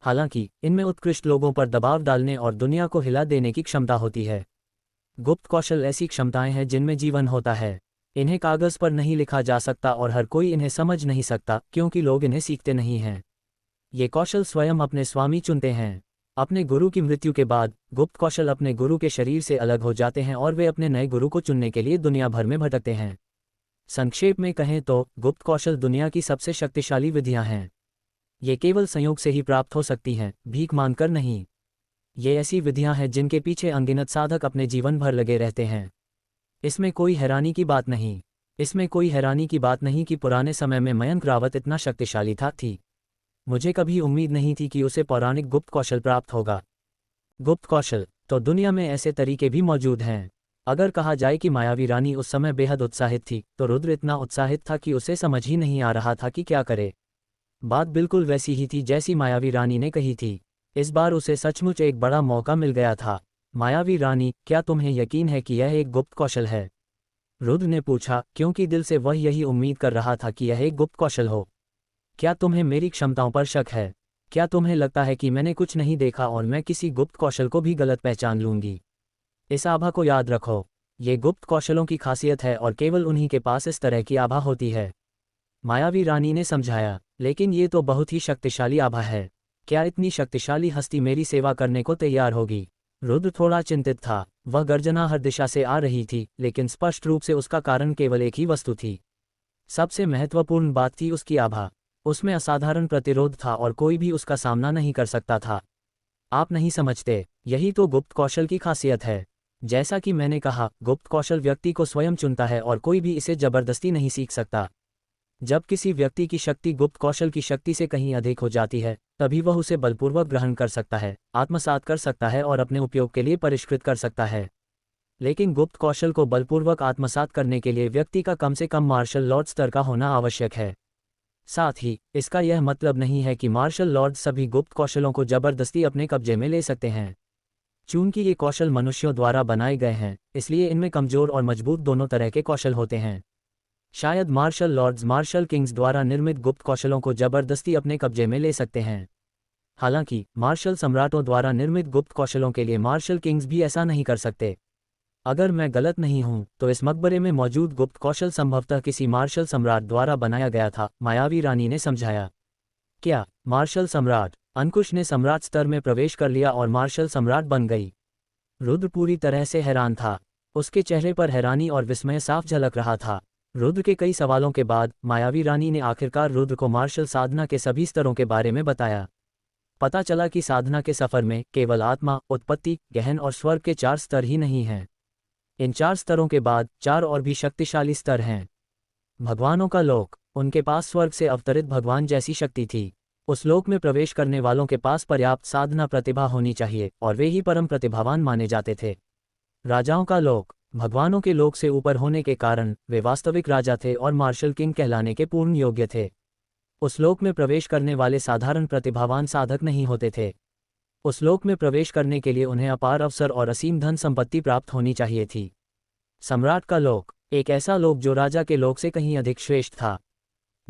हालांकि इनमें उत्कृष्ट लोगों पर दबाव डालने और दुनिया को हिला देने की क्षमता होती है। गुप्त कौशल ऐसी क्षमताएं हैं जिनमें जीवन होता है। इन्हें कागज पर नहीं लिखा जा सकता और हर कोई इन्हें समझ नहीं सकता क्योंकि लोग इन्हें सीखते नहीं हैं। ये कौशल स्वयं अपने स्वामी चुनते हैं। अपने गुरु की मृत्यु के बाद गुप्त कौशल अपने गुरु के शरीर से अलग हो जाते हैं और वे अपने नए गुरु को चुनने के लिए दुनिया भर में भटकते हैं। संक्षेप में कहें तो गुप्त कौशल दुनिया की सबसे शक्तिशाली विधियां हैं। ये केवल संयोग से ही प्राप्त हो सकती हैं, भीख मांगकर नहीं। ये ऐसी विधियां हैं जिनके पीछे अनगिनत साधक अपने जीवन भर लगे रहते हैं। इसमें कोई हैरानी की बात नहीं। इसमें कोई हैरानी की बात नहीं कि पुराने समय में मयंक रावत इतना शक्तिशाली थी। मुझे कभी उम्मीद नहीं थी कि उसे पौराणिक गुप्त कौशल प्राप्त होगा। गुप्त कौशल तो दुनिया में ऐसे तरीके भी मौजूद हैं। अगर कहा जाए कि मायावी रानी उस समय बेहद उत्साहित थी, तो रुद्र इतना उत्साहित था कि उसे समझ ही नहीं आ रहा था कि क्या करे। बात बिल्कुल वैसी ही थी जैसी मायावी रानी ने कही थी। इस बार उसे सचमुच एक बड़ा मौका मिल गया था। मायावी रानी, क्या तुम्हें यकीन है कि यह एक गुप्त कौशल है? रुद्र ने पूछा, क्योंकि दिल से वह यही उम्मीद कर रहा था कि यह एक गुप्त कौशल हो। क्या तुम्हें मेरी क्षमताओं पर शक है? क्या तुम्हें लगता है कि मैंने कुछ नहीं देखा और मैं किसी गुप्त कौशल को भी गलत पहचान लूंगी? इस आभा को याद रखो। ये गुप्त कौशलों की खासियत है और केवल उन्हीं के पास इस तरह की आभा होती है। मायावी रानी ने समझाया, लेकिन ये तो बहुत ही शक्तिशाली आभा है। क्या इतनी शक्तिशाली हस्ती मेरी सेवा करने को तैयार होगी? रुद्र थोड़ा चिंतित था। वह गर्जना हर दिशा से आ रही थी, लेकिन स्पष्ट रूप से उसका कारण केवल एक ही वस्तु थी। सबसे महत्वपूर्ण बात थी उसकी आभा। उसमें असाधारण प्रतिरोध था और कोई भी उसका सामना नहीं कर सकता था। आप नहीं समझते, यही तो गुप्त कौशल की खासियत है। जैसा कि मैंने कहा, गुप्त कौशल व्यक्ति को स्वयं चुनता है और कोई भी इसे जबरदस्ती नहीं सीख सकता। जब किसी व्यक्ति की शक्ति गुप्त कौशल की शक्ति से कहीं अधिक हो जाती है, तभी वह उसे बलपूर्वक ग्रहण कर सकता है, आत्मसात कर सकता है और अपने उपयोग के लिए परिष्कृत कर सकता है। लेकिन गुप्त कौशल को बलपूर्वक आत्मसात करने के लिए व्यक्ति का कम से कम मार्शल लॉर्ड स्तर का होना आवश्यक है। साथ ही इसका यह मतलब नहीं है कि मार्शल लॉर्ड सभी गुप्त कौशलों को जबरदस्ती अपने कब्जे में ले सकते हैं। चूंकि ये कौशल मनुष्यों द्वारा बनाए गए हैं, इसलिए इनमें कमजोर और मजबूत दोनों तरह के कौशल होते हैं। शायद मार्शल लॉर्ड्स मार्शल किंग्स द्वारा निर्मित गुप्त कौशलों को जबरदस्ती अपने कब्जे में ले सकते हैं। हालांकि मार्शल सम्राटों द्वारा निर्मित गुप्त कौशलों के लिए मार्शल किंग्स भी ऐसा नहीं कर सकते। अगर मैं गलत नहीं हूं, तो इस मकबरे में मौजूद गुप्त कौशल संभवतः किसी मार्शल सम्राट द्वारा बनाया गया था, मायावी रानी ने समझाया। क्या मार्शल सम्राट? अंकुश ने सम्राट स्तर में प्रवेश कर लिया और मार्शल सम्राट बन गई। रुद्र पूरी तरह से हैरान था। उसके चेहरे पर हैरानी और विस्मय साफ झलक रहा था। रुद्र के कई सवालों के बाद मायावी रानी ने आखिरकार रुद्र को मार्शल साधना के सभी स्तरों के बारे में बताया। पता चला कि साधना के सफर में केवल आत्मा, उत्पत्ति, गहन और स्वर्ग के 4 स्तर ही नहीं हैं। इन 4 स्तरों के बाद 4 और भी शक्तिशाली स्तर हैं। भगवानों का लोक, उनके पास स्वर्ग से अवतरित भगवान जैसी शक्ति थी। उस लोक में प्रवेश करने वालों के पास पर्याप्त साधना प्रतिभा होनी चाहिए और वे ही परम प्रतिभावान माने जाते थे। राजाओं का लोक, भगवानों के लोक से ऊपर होने के कारण वे वास्तविक राजा थे और मार्शल किंग कहलाने के पूर्ण योग्य थे। उस लोक में प्रवेश करने वाले साधारण प्रतिभावान साधक नहीं होते थे। उस लोक में प्रवेश करने के लिए उन्हें अपार अवसर और असीम धन संपत्ति प्राप्त होनी चाहिए थी। सम्राट का लोक, एक ऐसा लोक जो राजा के लोक से कहीं अधिक श्रेष्ठ था।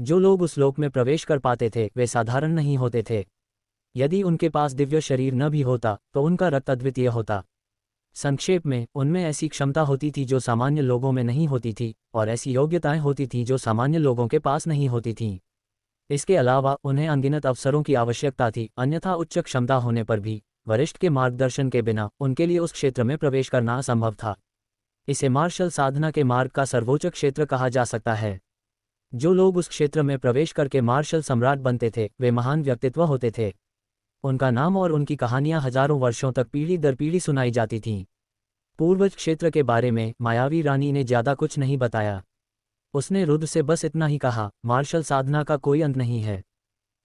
जो लोग उस लोक में प्रवेश कर पाते थे, वे साधारण नहीं होते थे। यदि उनके पास दिव्य शरीर न भी होता, तो उनका रक्त अद्वितीय होता। संक्षेप में, उनमें ऐसी क्षमता होती थी जो सामान्य लोगों में नहीं होती थी, और ऐसी योग्यताएं होती थीं जो सामान्य लोगों के पास नहीं होती थीं। इसके अलावा उन्हें अनगिनत अवसरों की आवश्यकता थी, अन्यथा उच्च क्षमता होने पर भी वरिष्ठ के मार्गदर्शन के बिना उनके लिए उस क्षेत्र में प्रवेश करना असंभव था। इसे मार्शल साधना के मार्ग का सर्वोच्च क्षेत्र कहा जा सकता है। जो लोग उस क्षेत्र में प्रवेश करके मार्शल सम्राट बनते थे वे महान व्यक्तित्व होते थे। उनका नाम और उनकी कहानियां हजारों वर्षों तक पीढ़ी दर पीढ़ी सुनाई जाती थीं। पूर्वज क्षेत्र के बारे में मायावी रानी ने ज़्यादा कुछ नहीं बताया। उसने रुद्र से बस इतना ही कहा, मार्शल साधना का कोई अंत नहीं है।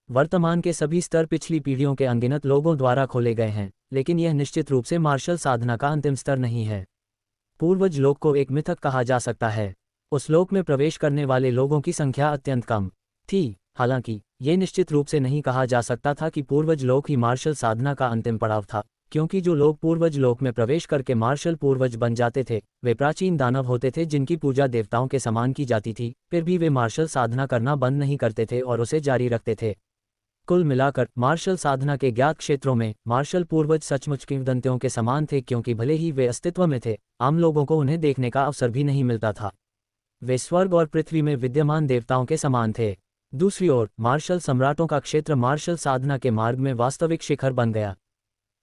वर्तमान के सभी स्तर पिछली पीढ़ियों के अनगिनत लोगों द्वारा खोले गए हैं, लेकिन यह निश्चित रूप से मार्शल साधना का अंतिम स्तर नहीं है। पूर्वज लोक को एक मिथक कहा जा सकता है। उस लोक में प्रवेश करने वाले लोगों की संख्या अत्यंत कम थी। हालांकि ये निश्चित रूप से नहीं कहा जा सकता था कि पूर्वज लोक ही मार्शल साधना का अंतिम पड़ाव था, क्योंकि जो लोग पूर्वज लोक में प्रवेश करके मार्शल पूर्वज बन जाते थे वे प्राचीन दानव होते थे जिनकी पूजा देवताओं के समान की जाती थी। फिर भी वे मार्शल साधना करना बंद नहीं करते थे और उसे जारी रखते थे। कुल मिलाकर मार्शल साधना के ज्ञात क्षेत्रों में मार्शल पूर्वज सचमुच किंवदंतियों के समान थे, क्योंकि भले ही वे अस्तित्व में थे, आम लोगों को उन्हें देखने का अवसर भी नहीं मिलता था। वे स्वर्ग और पृथ्वी में विद्यमान देवताओं के समान थे। दूसरी ओर मार्शल सम्राटों का क्षेत्र मार्शल साधना के मार्ग में वास्तविक शिखर बन गया।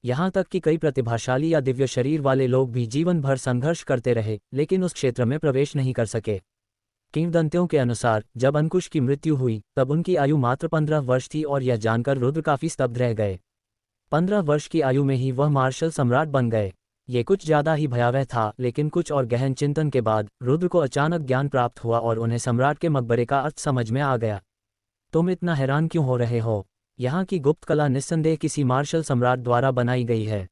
यहाँ तक कि कई प्रतिभाशाली या दिव्य शरीर वाले लोग भी जीवन भर संघर्ष करते रहे, लेकिन उस क्षेत्र में प्रवेश नहीं कर सके। किंवदंतियों के अनुसार जब अंकुश की मृत्यु हुई तब उनकी आयु मात्र 15 वर्ष थी, और यह जानकर रुद्र काफी स्तब्ध रह गए। 15 वर्ष की आयु में ही वह मार्शल सम्राट बन गए। ये कुछ ज्यादा ही भयावह था, लेकिन कुछ और गहन चिंतन के बाद रुद्र को अचानक ज्ञान प्राप्त हुआ और उन्हें सम्राट के मकबरे का अर्थ समझ में आ गया। तुम इतना हैरान क्यों हो रहे हो? यहाँ की गुप्त कला निस्संदेह किसी मार्शल सम्राट द्वारा बनाई गई है।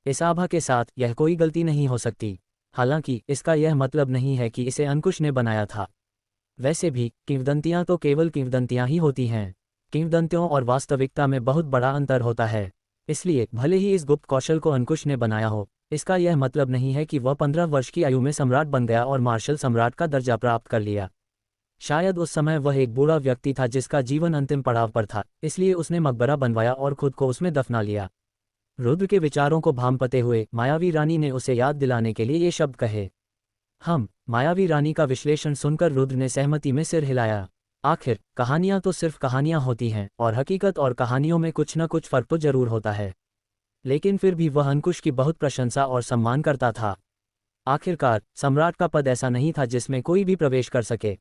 इस आभा के साथ यह कोई गलती नहीं हो सकती। हालांकि इसका यह मतलब नहीं है कि इसे अंकुश ने बनाया था। वैसे भी किंवदंतियां तो केवल किंवदंतियां ही होती हैं। किंवदंतियों और वास्तविकता में बहुत बड़ा अंतर होता है। इसलिए भले ही इस गुप्त कौशल को अंकुश ने बनाया हो, इसका यह मतलब नहीं है कि वह 15 वर्ष की आयु में सम्राट बन गया और मार्शल सम्राट का दर्जा प्राप्त कर लिया। शायद उस समय वह एक बूढ़ा व्यक्ति था जिसका जीवन अंतिम पड़ाव पर था, इसलिए उसने मकबरा बनवाया और खुद को उसमें दफना लिया। रुद्र के विचारों को भांपते हुए मायावी रानी ने उसे याद दिलाने के लिए ये शब्द कहे। मायावी रानी का विश्लेषण सुनकर रुद्र ने सहमति में सिर हिलाया। आखिर कहानियां तो सिर्फ कहानियां होती हैं, और हकीकत और कहानियों में कुछ न कुछ फर्क तो जरूर होता है। लेकिन फिर भी वह अंकुश की बहुत प्रशंसा और सम्मान करता था। आखिरकार सम्राट का पद ऐसा नहीं था जिसमें कोई भी प्रवेश कर सके।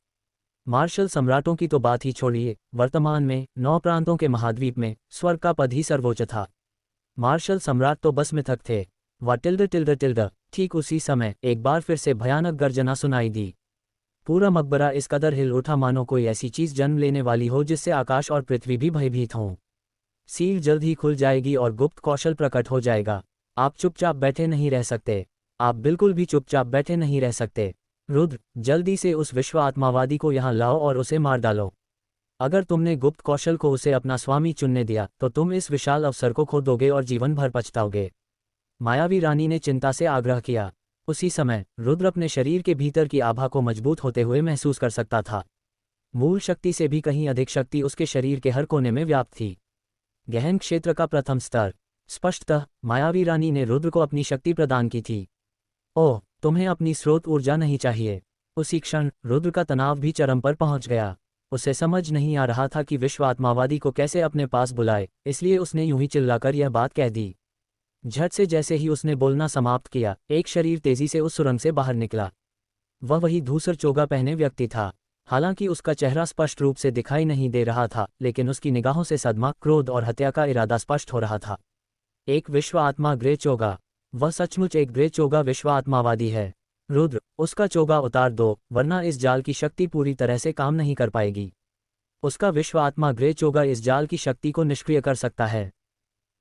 मार्शल सम्राटों की तो बात ही छोड़िए, वर्तमान में 9 प्रांतों के महाद्वीप में स्वर्ग का पद ही सर्वोच्च था। मार्शल सम्राट तो बस मिथक थे। व टिल्ड टिल्ड टिल्ड। ठीक उसी समय एक बार फिर से भयानक गर्जना सुनाई दी। पूरा मकबरा इस कदर हिल उठा मानो कोई ऐसी चीज जन्म लेने वाली हो जिससे आकाश और पृथ्वी भी भयभीत हों। सील जल्द ही खुल जाएगी और गुप्त कौशल प्रकट हो जाएगा। आप चुपचाप बैठे नहीं रह सकते। आप बिल्कुल भी चुपचाप बैठे नहीं रह सकते। रुद्र, जल्दी से उस विश्व आत्मावादी को यहाँ लाओ और उसे मार डालो। अगर तुमने गुप्त कौशल को उसे अपना स्वामी चुनने दिया तो तुम इस विशाल अवसर को खो दोगे और जीवन भर पछताओगे। मायावी रानी ने चिंता से आग्रह किया। उसी समय रुद्र अपने शरीर के भीतर की आभा को मजबूत होते हुए महसूस कर सकता था। मूल शक्ति से भी कहीं अधिक शक्ति उसके शरीर के हर कोने में व्याप्त थी। गहन क्षेत्र का प्रथम स्तर। स्पष्टतः मायावी रानी ने रुद्र को अपनी शक्ति प्रदान की थी। ओह, तुम्हें अपनी स्रोत ऊर्जा नहीं चाहिए। उसी क्षण रुद्र का तनाव भी चरम पर पहुंच गया। उसे समझ नहीं आ रहा था कि विश्व आत्मावादी को कैसे अपने पास बुलाए, इसलिए उसने यूं ही चिल्लाकर यह बात कह दी। झट से जैसे ही उसने बोलना समाप्त किया, एक शरीर तेजी से उस सुरंग से बाहर निकला। वह वही धूसर चोगा पहने व्यक्ति था। हालांकि उसका चेहरा स्पष्ट रूप से दिखाई नहीं दे रहा था, लेकिन उसकी निगाहों से सदमा, क्रोध और हत्या का इरादा स्पष्ट हो रहा था। एक विश्व आत्मा ग्रे चोगा। वह सचमुच एक ग्रे चोगा विश्व आत्मावादी है। रुद्र, उसका चोगा उतार दो, वरना इस जाल की शक्ति पूरी तरह से काम नहीं कर पाएगी। उसका विश्व आत्मा ग्रे चोगा इस जाल की शक्ति को निष्क्रिय कर सकता है।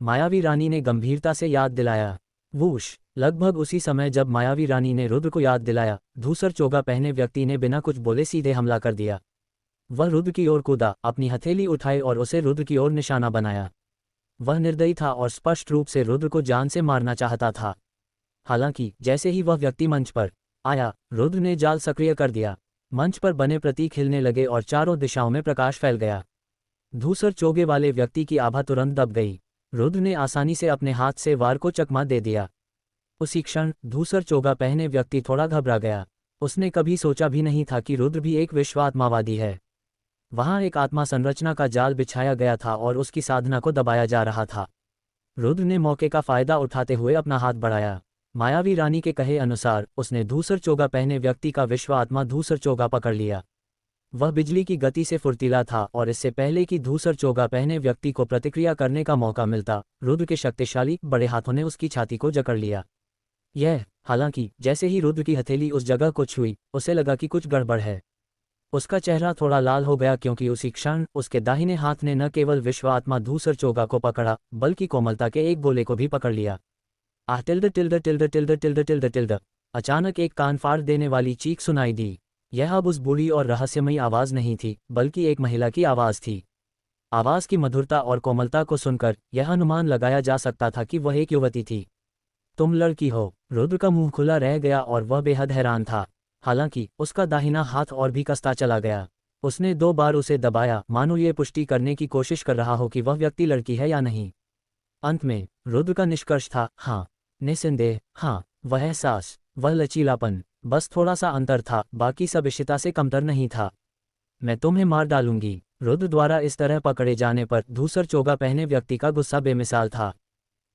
मायावी रानी ने गंभीरता से याद दिलाया। वूश। लगभग उसी समय जब मायावी रानी ने रुद्र को याद दिलाया, धूसर चोगा पहने व्यक्ति ने बिना कुछ बोले सीधे हमला कर दिया। वह रुद्र की ओर कूदा, अपनी हथेली उठाई और उसे रुद्र की ओर निशाना बनाया। वह निर्दयी था और स्पष्ट रूप से रुद्र को जान से मारना चाहता था। हालांकि जैसे ही वह व्यक्ति मंच पर आया, रुद्र ने जाल सक्रिय कर दिया। मंच पर बने प्रतीक हिलने लगे और चारों दिशाओं में प्रकाश फैल गया। धूसर चोगे वाले व्यक्ति की आभा तुरंत दब गई। रुद्र ने आसानी से अपने हाथ से वार को चकमा दे दिया। उसी क्षण धूसर चोगा पहने व्यक्ति थोड़ा घबरा गया। उसने कभी सोचा भी नहीं था कि रुद्र भी एक विश्व आत्मावादी है। वहां एक आत्मा संरचना का जाल बिछाया गया था और उसकी साधना को दबाया जा रहा था। रुद्र ने मौके का फायदा उठाते हुए अपना हाथ बढ़ाया। मायावी रानी के कहे अनुसार उसने धूसर चोगा पहने व्यक्ति का विश्व आत्मा धूसर चोगा पकड़ लिया। वह बिजली की गति से फुर्तीला था और इससे पहले कि धूसर चोगा पहने व्यक्ति को प्रतिक्रिया करने का मौका मिलता, रुद्र के शक्तिशाली बड़े हाथों ने उसकी छाती को जकड़ लिया। हालांकि जैसे ही रुद्र की हथेली उस जगह को छुई, उसे लगा कि कुछ गड़बड़ है। उसका चेहरा थोड़ा लाल हो गया क्योंकि उसी क्षण उसके दाहिने हाथ ने न केवल विश्व आत्मा धूसर चोगा को पकड़ा, बल्कि कोमलता के एक गोले को भी पकड़ लिया। Tilde tilde tilde tilde tilde tilde tilde. अचानक एक कान फाड़ देने वाली चीख सुनाई दी। यह अब उस बूढ़ी और रहस्यमयी आवाज नहीं थी, बल्कि एक महिला की आवाज थी। आवाज की मधुरता और कोमलता को सुनकर यह अनुमान लगाया जा सकता था कि वह एक युवती थी। तुम लड़की हो? रुद्र का मुंह खुला रह गया और वह बेहद हैरान था। हालांकि उसका दाहिना हाथ और भी कसता चला गया। उसने 2 बार उसे दबाया, मानो ये पुष्टि करने की कोशिश कर रहा हो कि वह व्यक्ति लड़की है या नहीं। अंत में रुद्र का निष्कर्ष था, हाँ, निस्संदेह, हाँ। वह एहसास, वह लचीलापन, बस थोड़ा सा अंतर था, बाकी सब इशिता से कमतर नहीं था। मैं तुम्हें मार डालूंगी। रुद्र द्वारा इस तरह पकड़े जाने पर धूसर चोगा पहने व्यक्ति का गुस्सा बेमिसाल था।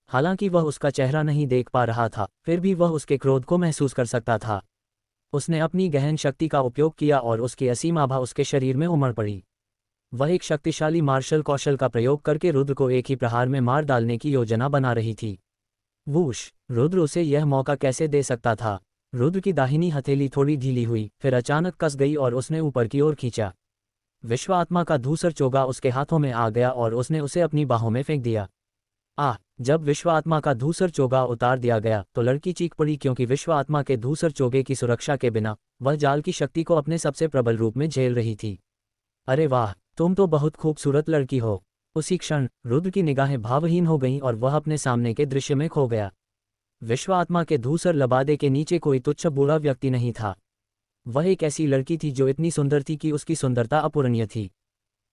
हालांकि वह उसका चेहरा नहीं देख पा रहा था, फिर भी वह उसके क्रोध को महसूस कर सकता था। उसने अपनी गहन शक्ति का उपयोग किया और उसकी असीम आभा उसके शरीर में उमड़ पड़ी। वह एक शक्तिशाली मार्शल कौशल का प्रयोग करके रुद्र को एक ही प्रहार में मार डालने की योजना बना रही थी। वूश! रुद्र उसे यह मौका कैसे दे सकता था? रुद्र की दाहिनी हथेली थोड़ी ढीली हुई, फिर अचानक कस गई और उसने ऊपर की ओर खींचा। विश्व आत्मा का धूसर चोगा उसके हाथों में आ गया और उसने उसे अपनी बाहों में फेंक दिया। जब विश्व आत्मा का धूसर चोगा उतार दिया गया तो लड़की चीख पड़ी, क्योंकि विश्व आत्मा के धूसर चोगे की सुरक्षा के बिना वह जाल की शक्ति को अपने सबसे प्रबल रूप में झेल रही थी। अरे वाह, तुम तो बहुत खूबसूरत लड़की हो। उसी क्षण रुद्र की निगाहें भावहीन हो गईं और वह अपने सामने के दृश्य में खो गया। विश्व आत्मा के धूसर लबादे के नीचे कोई तुच्छ बूढ़ा व्यक्ति नहीं था। वह एक ऐसी लड़की थी जो इतनी सुंदर थी कि उसकी सुंदरता अपूरणीय थी।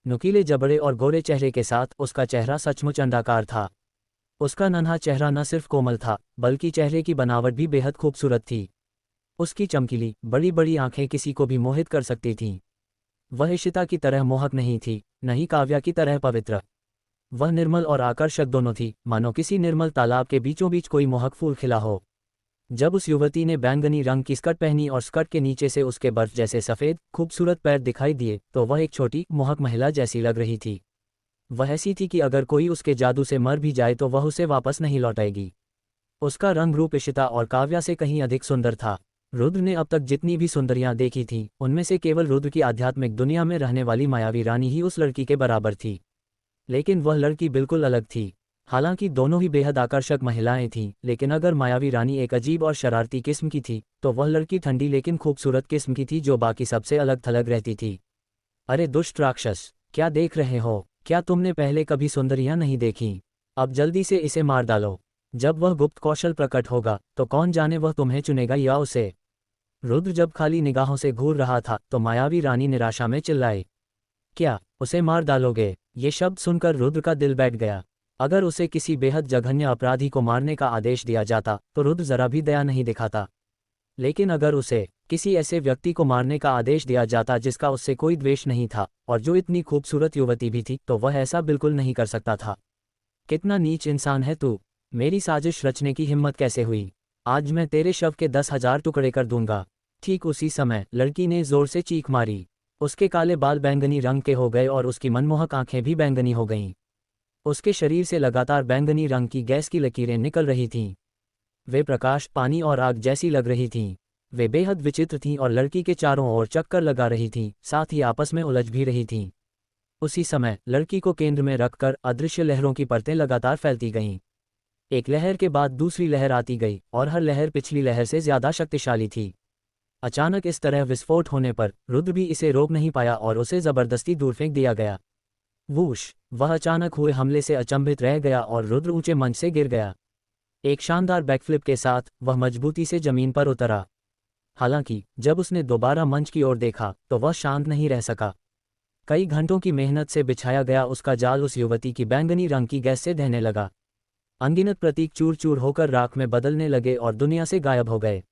नुकीले जबड़े और गोरे चेहरे के साथ उसका चेहरा सचमुच अंडाकार था। उसका नन्हा चेहरा न सिर्फ कोमल था, बल्कि चेहरे की बनावट भी बेहद खूबसूरत थी। उसकी चमकीली बड़ी बड़ी आंखें किसी को भी मोहित कर सकती थीं। वह इशिता की तरह मोहक नहीं थी, न ही काव्या की तरह पवित्र। वह निर्मल और आकर्षक दोनों थी, मानो किसी निर्मल तालाब के बीचों बीच कोई मोहक फूल खिला हो। जब उस युवती ने बैंगनी रंग की स्कर्ट पहनी और स्कर्ट के नीचे से उसके बर्फ जैसे सफ़ेद खूबसूरत पैर दिखाई दिए, तो वह एक छोटी मोहक महिला जैसी लग रही थी। वह ऐसी थी कि अगर कोई उसके जादू से मर भी जाए तो वह उसे वापस नहीं लौटाएगी। उसका रंग रूप इशिता और काव्या से कहीं अधिक सुंदर था। रुद्र ने अब तक जितनी भी सुंदरियां देखी थीं, उनमें से केवल रुद्र की आध्यात्मिक दुनिया में रहने वाली मायावी रानी ही उस लड़की के बराबर थी। लेकिन वह लड़की बिल्कुल अलग थी। हालांकि दोनों ही बेहद आकर्षक महिलाएं थीं, लेकिन अगर मायावी रानी एक अजीब और शरारती किस्म की थी, तो वह लड़की ठंडी लेकिन खूबसूरत किस्म की थी जो बाकी सबसे अलग थलग रहती थी। अरे दुष्ट राक्षस, क्या देख रहे हो? क्या तुमने पहले कभी सुंदरियां नहीं देखीं? अब जल्दी से इसे मार डालो। जब वह गुप्त कौशल प्रकट होगा तो कौन जाने वह तुम्हें चुनेगा या उसे। रुद्र जब खाली निगाहों से घूर रहा था तो मायावी रानी निराशा में चिल्लाई, क्या उसे मार डालोगे? ये शब्द सुनकर रुद्र का दिल बैठ गया। अगर उसे किसी बेहद जघन्य अपराधी को मारने का आदेश दिया जाता तो रुद्र जरा भी दया नहीं दिखाता। लेकिन अगर उसे किसी ऐसे व्यक्ति को मारने का आदेश दिया जाता जिसका उससे कोई द्वेष नहीं था और जो इतनी खूबसूरत युवती भी थी, तो वह ऐसा बिल्कुल नहीं कर सकता था। कितना नीच इंसान है तू! मेरी साजिश रचने की हिम्मत कैसे हुई? आज मैं तेरे शव के 10,000 टुकड़े कर दूंगा। ठीक उसी समय लड़की ने जोर से चीख मारी। उसके काले बाल बैंगनी रंग के हो गए और उसकी मनमोहक आंखें भी बैंगनी हो गईं। उसके शरीर से लगातार बैंगनी रंग की गैस की लकीरें निकल रही थीं। वे प्रकाश, पानी और आग जैसी लग रही थीं। वे बेहद विचित्र थीं और लड़की के चारों ओर चक्कर लगा रही थीं, साथ ही आपस में उलझ भी रही थीं। उसी समय लड़की को केंद्र में रखकर अदृश्य लहरों की परतें लगातार फैलती गईं। एक लहर के बाद दूसरी लहर आती गई और हर लहर पिछली लहर से ज्यादा शक्तिशाली थी। अचानक इस तरह विस्फोट होने पर रुद्र भी इसे रोक नहीं पाया और उसे जबरदस्ती दूर फेंक दिया गया। वूश! वह अचानक हुए हमले से अचंभित रह गया और रुद्र ऊंचे मंच से गिर गया। एक शानदार बैकफ्लिप के साथ वह मजबूती से जमीन पर उतरा। हालांकि जब उसने दोबारा मंच की ओर देखा तो वह शांत नहीं रह सका। कई घंटों की मेहनत से बिछाया गया उसका जाल उस युवती की बैंगनी रंग की गैस से ढहने लगा। अनगिनत प्रतीक चूर चूर होकर राख में बदलने लगे और दुनिया से गायब हो गए।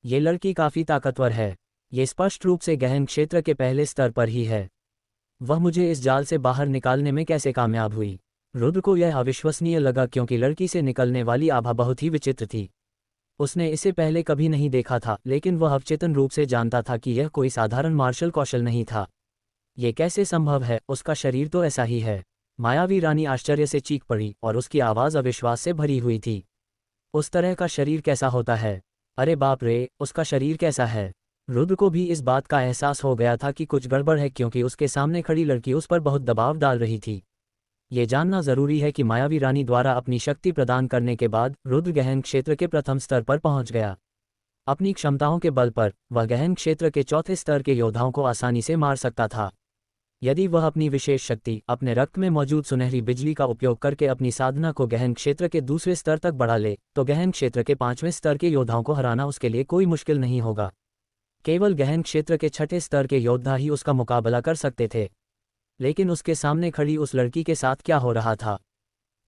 ये लड़की काफी ताकतवर है। ये स्पष्ट रूप से गहन क्षेत्र के पहले स्तर पर ही है। वह मुझे इस जाल से बाहर निकालने में कैसे कामयाब हुई? रुद्र को यह अविश्वसनीय लगा, क्योंकि लड़की से निकलने वाली आभा बहुत ही विचित्र थी। उसने इसे पहले कभी नहीं देखा था, लेकिन वह अवचेतन रूप से जानता था कि यह कोई साधारण मार्शल कौशल नहीं था। ये कैसे संभव है, उसका शरीर तो ऐसा ही है। मायावी रानी आश्चर्य से चीख पड़ी और उसकी आवाज़ अविश्वास से भरी हुई थी। उस तरह का शरीर कैसा होता है? अरे बाप रे, उसका शरीर कैसा है? रुद्र को भी इस बात का एहसास हो गया था कि कुछ गड़बड़ है, क्योंकि उसके सामने खड़ी लड़की उस पर बहुत दबाव डाल रही थी। ये जानना जरूरी है कि मायावी रानी द्वारा अपनी शक्ति प्रदान करने के बाद रुद्र गहन क्षेत्र के प्रथम स्तर पर पहुंच गया। अपनी क्षमताओं के बल पर वह गहन क्षेत्र के चौथे स्तर के योद्धाओं को आसानी से मार सकता था। यदि वह अपनी विशेष शक्ति, अपने रक्त में मौजूद सुनहरी बिजली का उपयोग करके अपनी साधना को गहन क्षेत्र के दूसरे स्तर तक बढ़ा ले, तो गहन क्षेत्र के 5वें स्तर के योद्धाओं को हराना उसके लिए कोई मुश्किल नहीं होगा। केवल गहन क्षेत्र के 6ठे स्तर के योद्धा ही उसका मुकाबला कर सकते थे। लेकिन उसके सामने खड़ी उस लड़की के साथ क्या हो रहा था?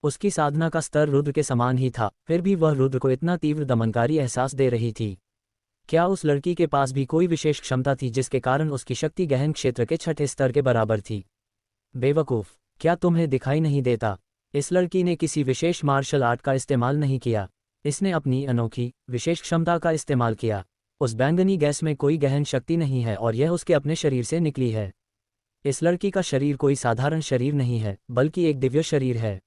उसकी साधना का स्तर रुद्र के समान ही था, फिर भी वह रुद्र को इतना तीव्र दमनकारी एहसास दे रही थी। क्या उस लड़की के पास भी कोई विशेष क्षमता थी जिसके कारण उसकी शक्ति गहन क्षेत्र के 6ठे स्तर के बराबर थी? बेवकूफ़, क्या तुम्हें दिखाई नहीं देता? इस लड़की ने किसी विशेष मार्शल आर्ट का इस्तेमाल नहीं किया। इसने अपनी अनोखी विशेष क्षमता का इस्तेमाल किया। उस बैंगनी गैस में कोई गहन शक्ति नहीं है और यह उसके अपने शरीर से निकली है। इस लड़की का शरीर कोई साधारण शरीर नहीं है, बल्कि एक दिव्य शरीर है।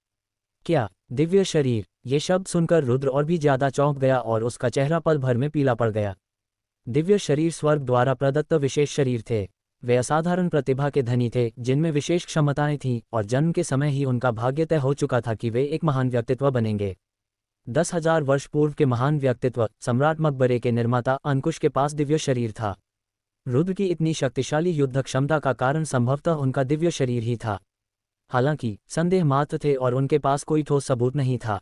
क्या दिव्य शरीर? ये शब्द सुनकर रुद्र और भी ज्यादा चौंक गया और उसका चेहरा पल भर में पीला पड़ गया। दिव्य शरीर स्वर्ग द्वारा प्रदत्त विशेष शरीर थे। वे असाधारण प्रतिभा के धनी थे, जिनमें विशेष क्षमताएं थीं और जन्म के समय ही उनका भाग्य तय हो चुका था कि वे एक महान व्यक्तित्व बनेंगे। 10,000 वर्ष पूर्व के महान व्यक्तित्व सम्राट मकबरे के निर्माता अंकुश के पास दिव्य शरीर था। रुद्र की इतनी शक्तिशाली युद्ध क्षमता का कारण संभवतः उनका दिव्य शरीर ही था। हालांकि संदेह मात्र थे और उनके पास कोई ठोस सबूत नहीं था,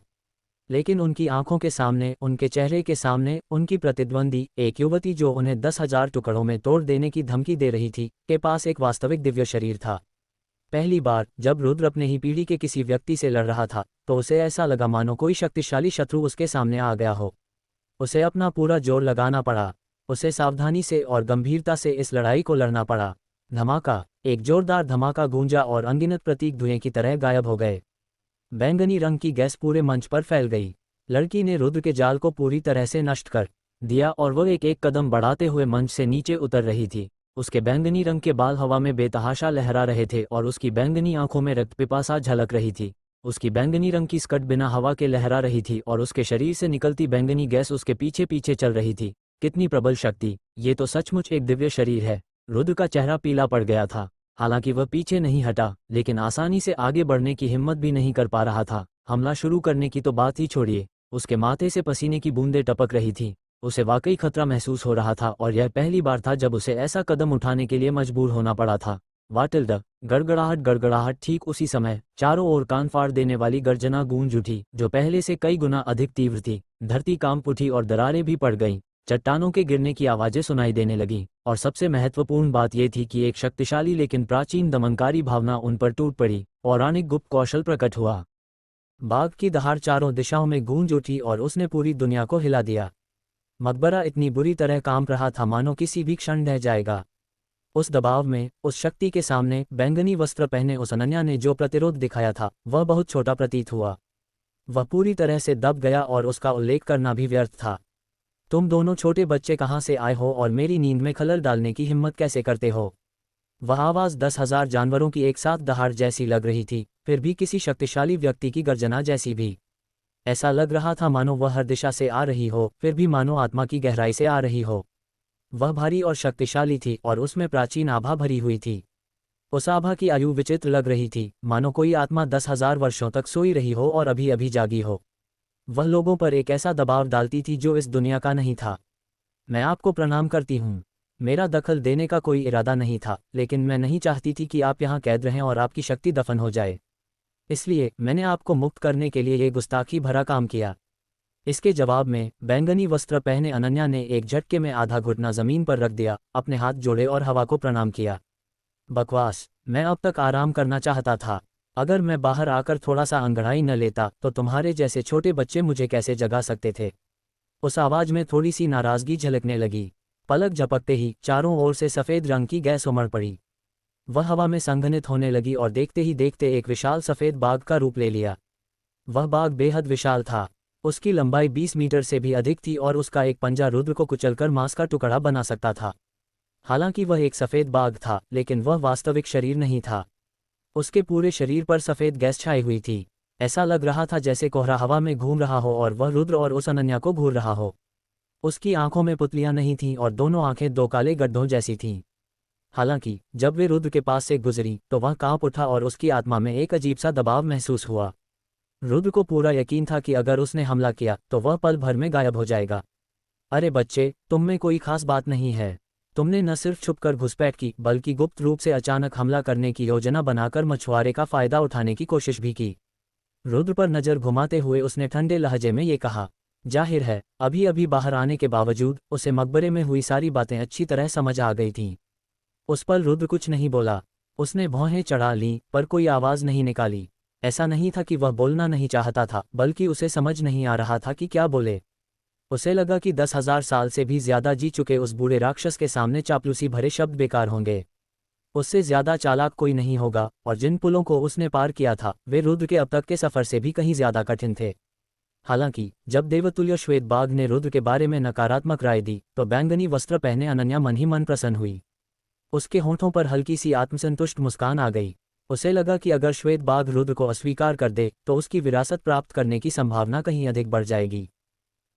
लेकिन उनकी आंखों के सामने, उनके चेहरे के सामने, उनकी प्रतिद्वंदी, एक युवती जो उन्हें 10,000 टुकड़ों में तोड़ देने की धमकी दे रही थी, के पास एक वास्तविक दिव्य शरीर था। पहली बार जब रुद्र अपने ही पीढ़ी के किसी व्यक्ति से लड़ रहा था, तो उसे ऐसा लगा मानो कोई शक्तिशाली शत्रु उसके सामने आ गया हो। उसे अपना पूरा जोर लगाना पड़ा। उसे सावधानी से और गंभीरता से इस लड़ाई को लड़ना पड़ा। धमाका, एक जोरदार धमाका गूंजा और अनगिनत प्रतीक धुएं की तरह गायब हो गए। बैंगनी रंग की गैस पूरे मंच पर फैल गई। लड़की ने रुद्र के जाल को पूरी तरह से नष्ट कर दिया और वह एक एक कदम बढ़ाते हुए मंच से नीचे उतर रही थी। उसके बैंगनी रंग के बाल हवा में बेतहाशा लहरा रहे थे और उसकी बैंगनी आंखों में रक्त पिपासा झलक रही थी। उसकी बैंगनी रंग की स्कर्ट बिना हवा के लहरा रही थी और उसके शरीर से निकलती बैंगनी गैस उसके पीछे पीछे चल रही थी। कितनी प्रबल शक्ति! ये तो सचमुच एक दिव्य शरीर है। रुद्र का चेहरा पीला पड़ गया था। हालांकि वह पीछे नहीं हटा, लेकिन आसानी से आगे बढ़ने की हिम्मत भी नहीं कर पा रहा था। हमला शुरू करने की तो बात ही छोड़िए, उसके माथे से पसीने की बूंदें टपक रही थी। उसे वाकई खतरा महसूस हो रहा था और यह पहली बार था जब उसे ऐसा कदम उठाने के लिए मजबूर होना पड़ा था। वाटिल्ड, गड़गड़ाहट गड़गड़ाहट। ठीक उसी समय चारों ओर कान फाड़ देने वाली गर्जना गूंज उठी, जो पहले से कई गुना अधिक तीव्र थी। धरती कांप उठी और दरारें भी पड़ गईं। चट्टानों के गिरने की आवाजें सुनाई देने लगीं, और सबसे महत्वपूर्ण बात यह थी कि एक शक्तिशाली लेकिन प्राचीन दमनकारी भावना उन पर टूट पड़ी। पौराणिक गुप्त कौशल प्रकट हुआ। बाघ की दहाड़ चारों दिशाओं में गूंज उठी और उसने पूरी दुनिया को हिला दिया। मकबरा इतनी बुरी तरह कांप रहा था मानो किसी भी क्षण ढह जाएगा। उस दबाव में, उस शक्ति के सामने, बैंगनी वस्त्र पहने उस अनन्या ने जो प्रतिरोध दिखाया था, वह बहुत छोटा प्रतीत हुआ। वह पूरी तरह से दब गया और उसका उल्लेख करना भी व्यर्थ था। तुम दोनों छोटे बच्चे कहाँ से आए हो और मेरी नींद में खलल डालने की हिम्मत कैसे करते हो? वह आवाज़ 10,000 जानवरों की एक साथ दहाड़ जैसी लग रही थी, फिर भी किसी शक्तिशाली व्यक्ति की गर्जना जैसी भी। ऐसा लग रहा था मानो वह हर दिशा से आ रही हो, फिर भी मानो आत्मा की गहराई से आ रही हो। वह भारी और शक्तिशाली थी और उसमें प्राचीन आभा भरी हुई थी। उस आभा की आयु विचित्र लग रही थी, मानो कोई आत्मा 10,000 वर्षों तक सोई रही हो और अभी अभी जागी हो। वह लोगों पर एक ऐसा दबाव डालती थी जो इस दुनिया का नहीं था। मैं आपको प्रणाम करती हूँ। मेरा दखल देने का कोई इरादा नहीं था, लेकिन मैं नहीं चाहती थी कि आप यहाँ कैद रहें और आपकी शक्ति दफन हो जाए। इसलिए मैंने आपको मुक्त करने के लिए ये गुस्ताखी भरा काम किया। इसके जवाब में बैंगनी वस्त्र पहने अनन्या ने एक झटके में आधा घुटना जमीन पर रख दिया, अपने हाथ जोड़े और हवा को प्रणाम किया। बकवास! मैं अब तक आराम करना चाहता था। अगर मैं बाहर आकर थोड़ा सा अंगड़ाई न लेता तो तुम्हारे जैसे छोटे बच्चे मुझे कैसे जगा सकते थे? उस आवाज में थोड़ी सी नाराजगी झलकने लगी। पलक झपकते ही चारों ओर से सफ़ेद रंग की गैस उमड़ पड़ी। वह हवा में संघनित होने लगी और देखते ही देखते एक विशाल सफ़ेद बाघ का रूप ले लिया। वह बाघ बेहद विशाल था। उसकी लंबाई 20 मीटर से भी अधिक थी और उसका एक पंजा रुद्र को कुचलकर मांस का टुकड़ा बना सकता था। हालांकि वह एक सफ़ेद बाघ था, लेकिन वह वास्तविक शरीर नहीं था। उसके पूरे शरीर पर सफ़ेद गैस छाई हुई थी। ऐसा लग रहा था जैसे कोहरा हवा में घूम रहा हो और वह रुद्र और उस अनन्या को घूर रहा हो। उसकी आंखों में पुतलियां नहीं थीं और दोनों आंखें दो काले गड्ढों जैसी थीं। हालांकि जब वे रुद्र के पास से गुजरी तो वह कांप उठा और उसकी आत्मा में एक अजीब सा दबाव महसूस हुआ। रुद्र को पूरा यकीन था कि अगर उसने हमला किया तो वह पल भर में गायब हो जाएगा। अरे बच्चे, तुम में कोई खास बात नहीं है। तुमने न सिर्फ छुपकर घुसपैठ की, बल्कि गुप्त रूप से अचानक हमला करने की योजना बनाकर मछुआरे का फायदा उठाने की कोशिश भी की। रुद्र पर नजर घुमाते हुए उसने ठंडे लहजे में ये कहा। जाहिर है, अभी अभी बाहर आने के बावजूद उसे मकबरे में हुई सारी बातें अच्छी तरह समझ आ गई थीं। उस पर रुद्र कुछ नहीं बोला। उसने भौहें चढ़ा लीं, पर कोई आवाज़ नहीं निकाली। ऐसा नहीं था कि वह बोलना नहीं चाहता था, बल्कि उसे समझ नहीं आ रहा था कि क्या बोले। उसे लगा कि 10,000 साल से भी ज्यादा जी चुके उस बूढ़े राक्षस के सामने चापलूसी भरे शब्द बेकार होंगे। उससे ज्यादा चालाक कोई नहीं होगा, और जिन पुलों को उसने पार किया था वे रुद्र के अब तक के सफर से भी कहीं ज्यादा कठिन थे। हालांकि जब देवतुल्य श्वेत बाघ ने रुद्र के बारे में नकारात्मक राय दी तो बैंगनी वस्त्र पहने अनन्या मन ही मन प्रसन्न हुई। उसके होंठों पर हल्की सी आत्मसंतुष्ट मुस्कान आ गई। उसे लगा कि अगर श्वेत बाघ रुद्र को अस्वीकार कर दे तो उसकी विरासत प्राप्त करने की संभावना कहीं अधिक बढ़ जाएगी।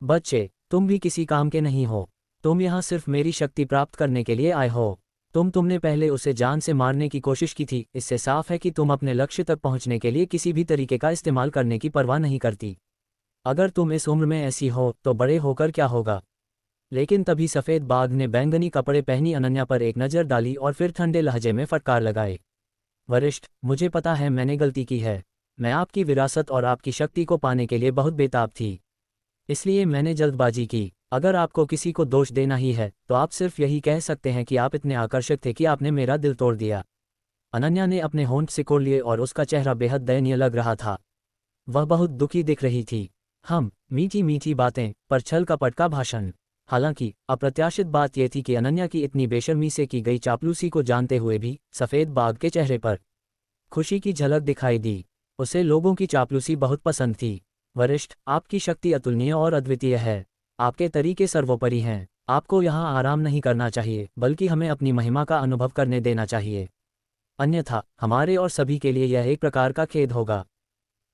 बच्चे, तुम भी किसी काम के नहीं हो। तुम यहाँ सिर्फ मेरी शक्ति प्राप्त करने के लिए आए हो। तुमने पहले उसे जान से मारने की कोशिश की थी। इससे साफ है कि तुम अपने लक्ष्य तक पहुँचने के लिए किसी भी तरीके का इस्तेमाल करने की परवाह नहीं करती। अगर तुम इस उम्र में ऐसी हो तो बड़े होकर क्या होगा। लेकिन तभी सफ़ेद बाघ ने बैंगनी कपड़े पहनी अनन्या पर एक नज़र डाली और फिर ठंडे लहजे में फटकार लगाए। वरिष्ठ, मुझे पता है मैंने गलती की है। मैं आपकी विरासत और आपकी शक्ति को पाने के लिए बहुत बेताब थी, इसलिए मैंने जल्दबाजी की। अगर आपको किसी को दोष देना ही है तो आप सिर्फ यही कह सकते हैं कि आप इतने आकर्षक थे कि आपने मेरा दिल तोड़ दिया। अनन्या ने अपने होंठ सिकोड़ लिए और उसका चेहरा बेहद दयनीय लग रहा था। वह बहुत दुखी दिख रही थी। मीठी मीठी बातें, पर छल कपट का भाषण। हालांकि अप्रत्याशित बात यह थी कि अनन्या की इतनी बेशर्मी से की गई चापलूसी को जानते हुए भी सफ़ेद बाघ के चेहरे पर खुशी की झलक दिखाई दी। उसे लोगों की चापलूसी बहुत पसंद थी। वरिष्ठ, आपकी शक्ति अतुलनीय और अद्वितीय है। आपके तरीके सर्वोपरि हैं। आपको यहाँ आराम नहीं करना चाहिए, बल्कि हमें अपनी महिमा का अनुभव करने देना चाहिए। अन्यथा हमारे और सभी के लिए यह एक प्रकार का खेद होगा।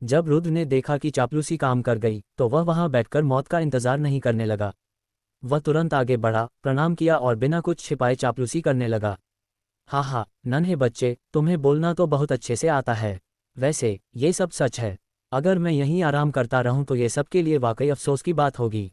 जब रुद्र ने देखा कि चापलूसी काम कर गई तो वह वहां बैठकर मौत का इंतजार नहीं करने लगा। वह तुरंत आगे बढ़ा, प्रणाम किया और बिना कुछ छिपाए चापलूसी करने लगा। हाँ, नन्हे बच्चे, तुम्हें बोलना तो बहुत अच्छे से आता है। वैसे ये सब सच है। अगर मैं यहीं आराम करता रहूं तो ये सबके लिए वाकई अफसोस की बात होगी।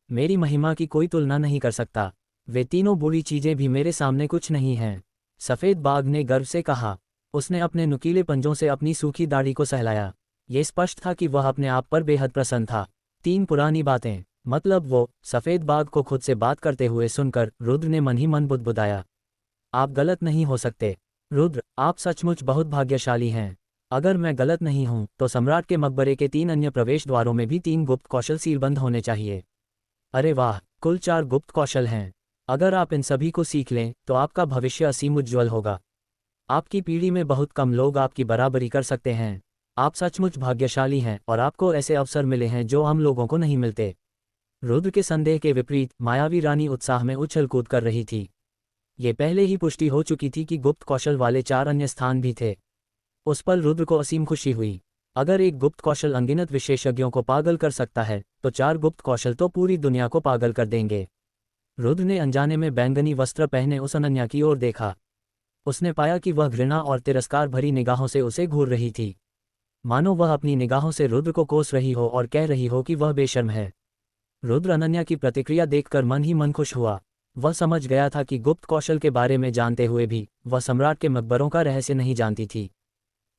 मेरी महिमा की कोई तुलना नहीं कर सकता। वे तीनों बुरी चीजें भी मेरे सामने कुछ नहीं हैं। सफ़ेद बाघ ने गर्व से कहा। उसने अपने नुकीले पंजों से अपनी सूखी दाढ़ी को सहलाया। ये स्पष्ट था कि वह अपने आप पर बेहद प्रसन्न था। 3 पुरानी बातें, मतलब वो सफ़ेद बाघ को खुद से बात करते हुए सुनकर रुद्र ने मन ही मन बुदबुदाया। आप गलत नहीं हो सकते। रुद्र, आप सचमुच बहुत भाग्यशाली हैं। अगर मैं गलत नहीं हूं तो सम्राट के मकबरे के 3 अन्य प्रवेश द्वारों में भी 3 गुप्त कौशल सीलबंद होने चाहिए। अरे वाह, कुल 4 गुप्त कौशल हैं। अगर आप इन सभी को सीख लें तो आपका भविष्य असीम उज्ज्वल होगा। आपकी पीढ़ी में बहुत कम लोग आपकी बराबरी कर सकते हैं। आप सचमुच भाग्यशाली हैं और आपको ऐसे अवसर मिले हैं जो हम लोगों को नहीं मिलते। रुद्र के संदेह के विपरीत मायावी रानी उत्साह में उछल कूद कर रही थी। ये पहले ही पुष्टि हो चुकी थी कि गुप्त कौशल वाले 4 अन्य स्थान भी थे। उस पर रुद्र को असीम खुशी हुई। अगर एक गुप्त कौशल अनगिनत विशेषज्ञों को पागल कर सकता है तो 4 गुप्त कौशल तो पूरी दुनिया को पागल कर देंगे। रुद्र ने अनजाने में बैंगनी वस्त्र पहने उस अनन्या की ओर देखा। उसने पाया कि वह घृणा और तिरस्कार भरी निगाहों से उसे घूर रही थी, मानो वह अपनी निगाहों से रुद्र को कोस रही हो और कह रही हो कि वह बेशर्म है। रुद्र अनन्या की प्रतिक्रिया देखकर मन ही मन खुश हुआ। वह समझ गया था कि गुप्त कौशल के बारे में जानते हुए भी वह सम्राट के मकबरों का रहस्य नहीं जानती थी।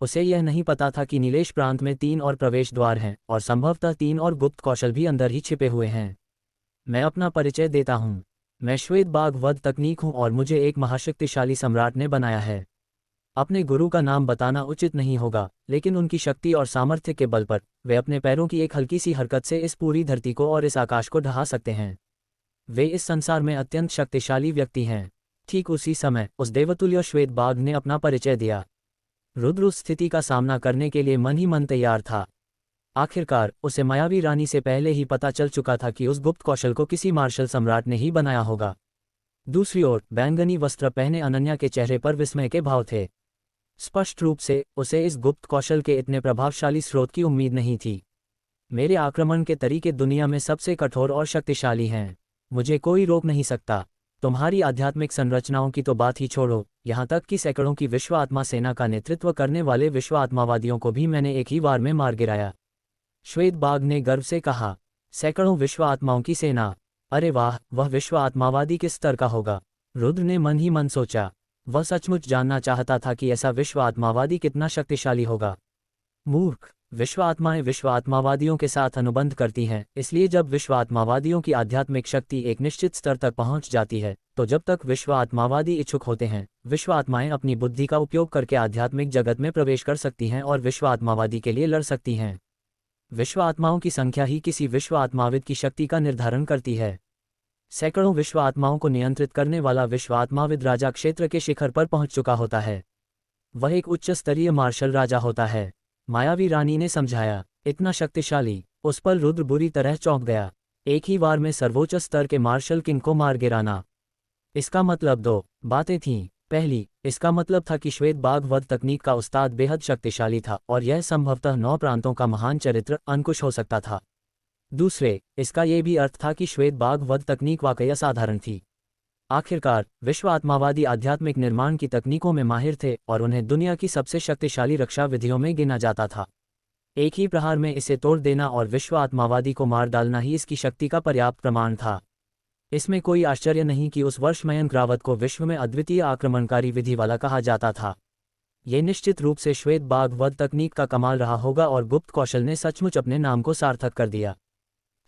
उसे यह नहीं पता था कि नीलेश प्रांत में 3 और प्रवेश द्वार हैं और संभवतः 3 और गुप्त कौशल भी अंदर ही छिपे हुए हैं। मैं अपना परिचय देता हूँ। मैं श्वेत बाघ वध तकनीक हूँ और मुझे एक महाशक्तिशाली सम्राट ने बनाया है। अपने गुरु का नाम बताना उचित नहीं होगा, लेकिन उनकी शक्ति और सामर्थ्य के बल पर वे अपने पैरों की एक हल्की सी हरकत से इस पूरी धरती को और इस आकाश को ढहा सकते हैं। वे इस संसार में अत्यंत शक्तिशाली व्यक्ति हैं। ठीक उसी समय उस देवतुल्य श्वेत बाघ ने अपना परिचय दिया। रुद्र उस स्थिति का सामना करने के लिए मन ही मन तैयार था। आखिरकार उसे मायावी रानी से पहले ही पता चल चुका था कि उस गुप्त कौशल को किसी मार्शल सम्राट ने ही बनाया होगा। दूसरी ओर बैंगनी वस्त्र पहने अनन्या के चेहरे पर विस्मय के भाव थे। स्पष्ट रूप से उसे इस गुप्त कौशल के इतने प्रभावशाली स्रोत की उम्मीद नहीं थी। मेरे आक्रमण के तरीके दुनिया में सबसे कठोर और शक्तिशाली हैं। मुझे कोई रोक नहीं सकता। तुम्हारी आध्यात्मिक संरचनाओं की तो बात ही छोड़ो, यहाँ तक कि सैकड़ों की विश्व आत्मा सेना का नेतृत्व करने वाले विश्व आत्मावादियों को भी मैंने एक ही वार में मार गिराया। श्वेत बाघ ने गर्व से कहा। सैकड़ों विश्व आत्माओं की सेना? अरे वाह, वह विश्व आत्मावादी किस स्तर का होगा? रुद्र ने मन ही मन सोचा। वह सचमुच जानना चाहता था कि ऐसा विश्व आत्मावादी कितना शक्तिशाली होगा। मूर्ख, विश्व आत्माएं विश्व आत्मावादियों के साथ अनुबंध करती हैं, इसलिए जब विश्व आत्मावादियों की आध्यात्मिक शक्ति एक निश्चित स्तर तक पहुंच जाती है, तो जब तक विश्व आत्मावादी इच्छुक होते हैं, विश्व आत्माएं अपनी बुद्धि का उपयोग करके आध्यात्मिक जगत में प्रवेश कर सकती हैं और विश्व आत्मावादी के लिए लड़ सकती हैं। विश्व आत्माओं की संख्या ही किसी विश्व आत्माविद की शक्ति का निर्धारण करती है। सैकड़ों विश्व आत्माओं को नियंत्रित करने वाला विश्व आत्माविद राजा क्षेत्र के शिखर पर पहुंच चुका होता है। वह एक उच्च स्तरीय मार्शल राजा होता है, मायावी रानी ने समझाया। इतना शक्तिशाली? उस पर रुद्र बुरी तरह चौंक गया। एक ही वार में सर्वोच्च स्तर के मार्शल किंग को मार गिराना, इसका मतलब दो बातें थीं। पहली, इसका मतलब था कि श्वेत बाघ वध तकनीक का उस्ताद बेहद शक्तिशाली था और यह संभवतः 9 प्रांतों का महान चरित्र अंकुश हो सकता था। दूसरे, इसका यह भी अर्थ था कि श्वेत बाघ वध तकनीक वाकई असाधारण थी। आखिरकार विश्व आत्मावादी आध्यात्मिक निर्माण की तकनीकों में माहिर थे और उन्हें दुनिया की सबसे शक्तिशाली रक्षा विधियों में गिना जाता था। एक ही प्रहार में इसे तोड़ देना और विश्व आत्मावादी को मार डालना ही इसकी शक्ति का पर्याप्त प्रमाण था। इसमें कोई आश्चर्य नहीं कि उस वर्ष मयंक रावत को विश्व में अद्वितीय आक्रमणकारी विधि वाला कहा जाता था। ये निश्चित रूप से श्वेत बाघ वध तकनीक का कमाल रहा होगा और गुप्त कौशल ने सचमुच अपने नाम को सार्थक कर दिया।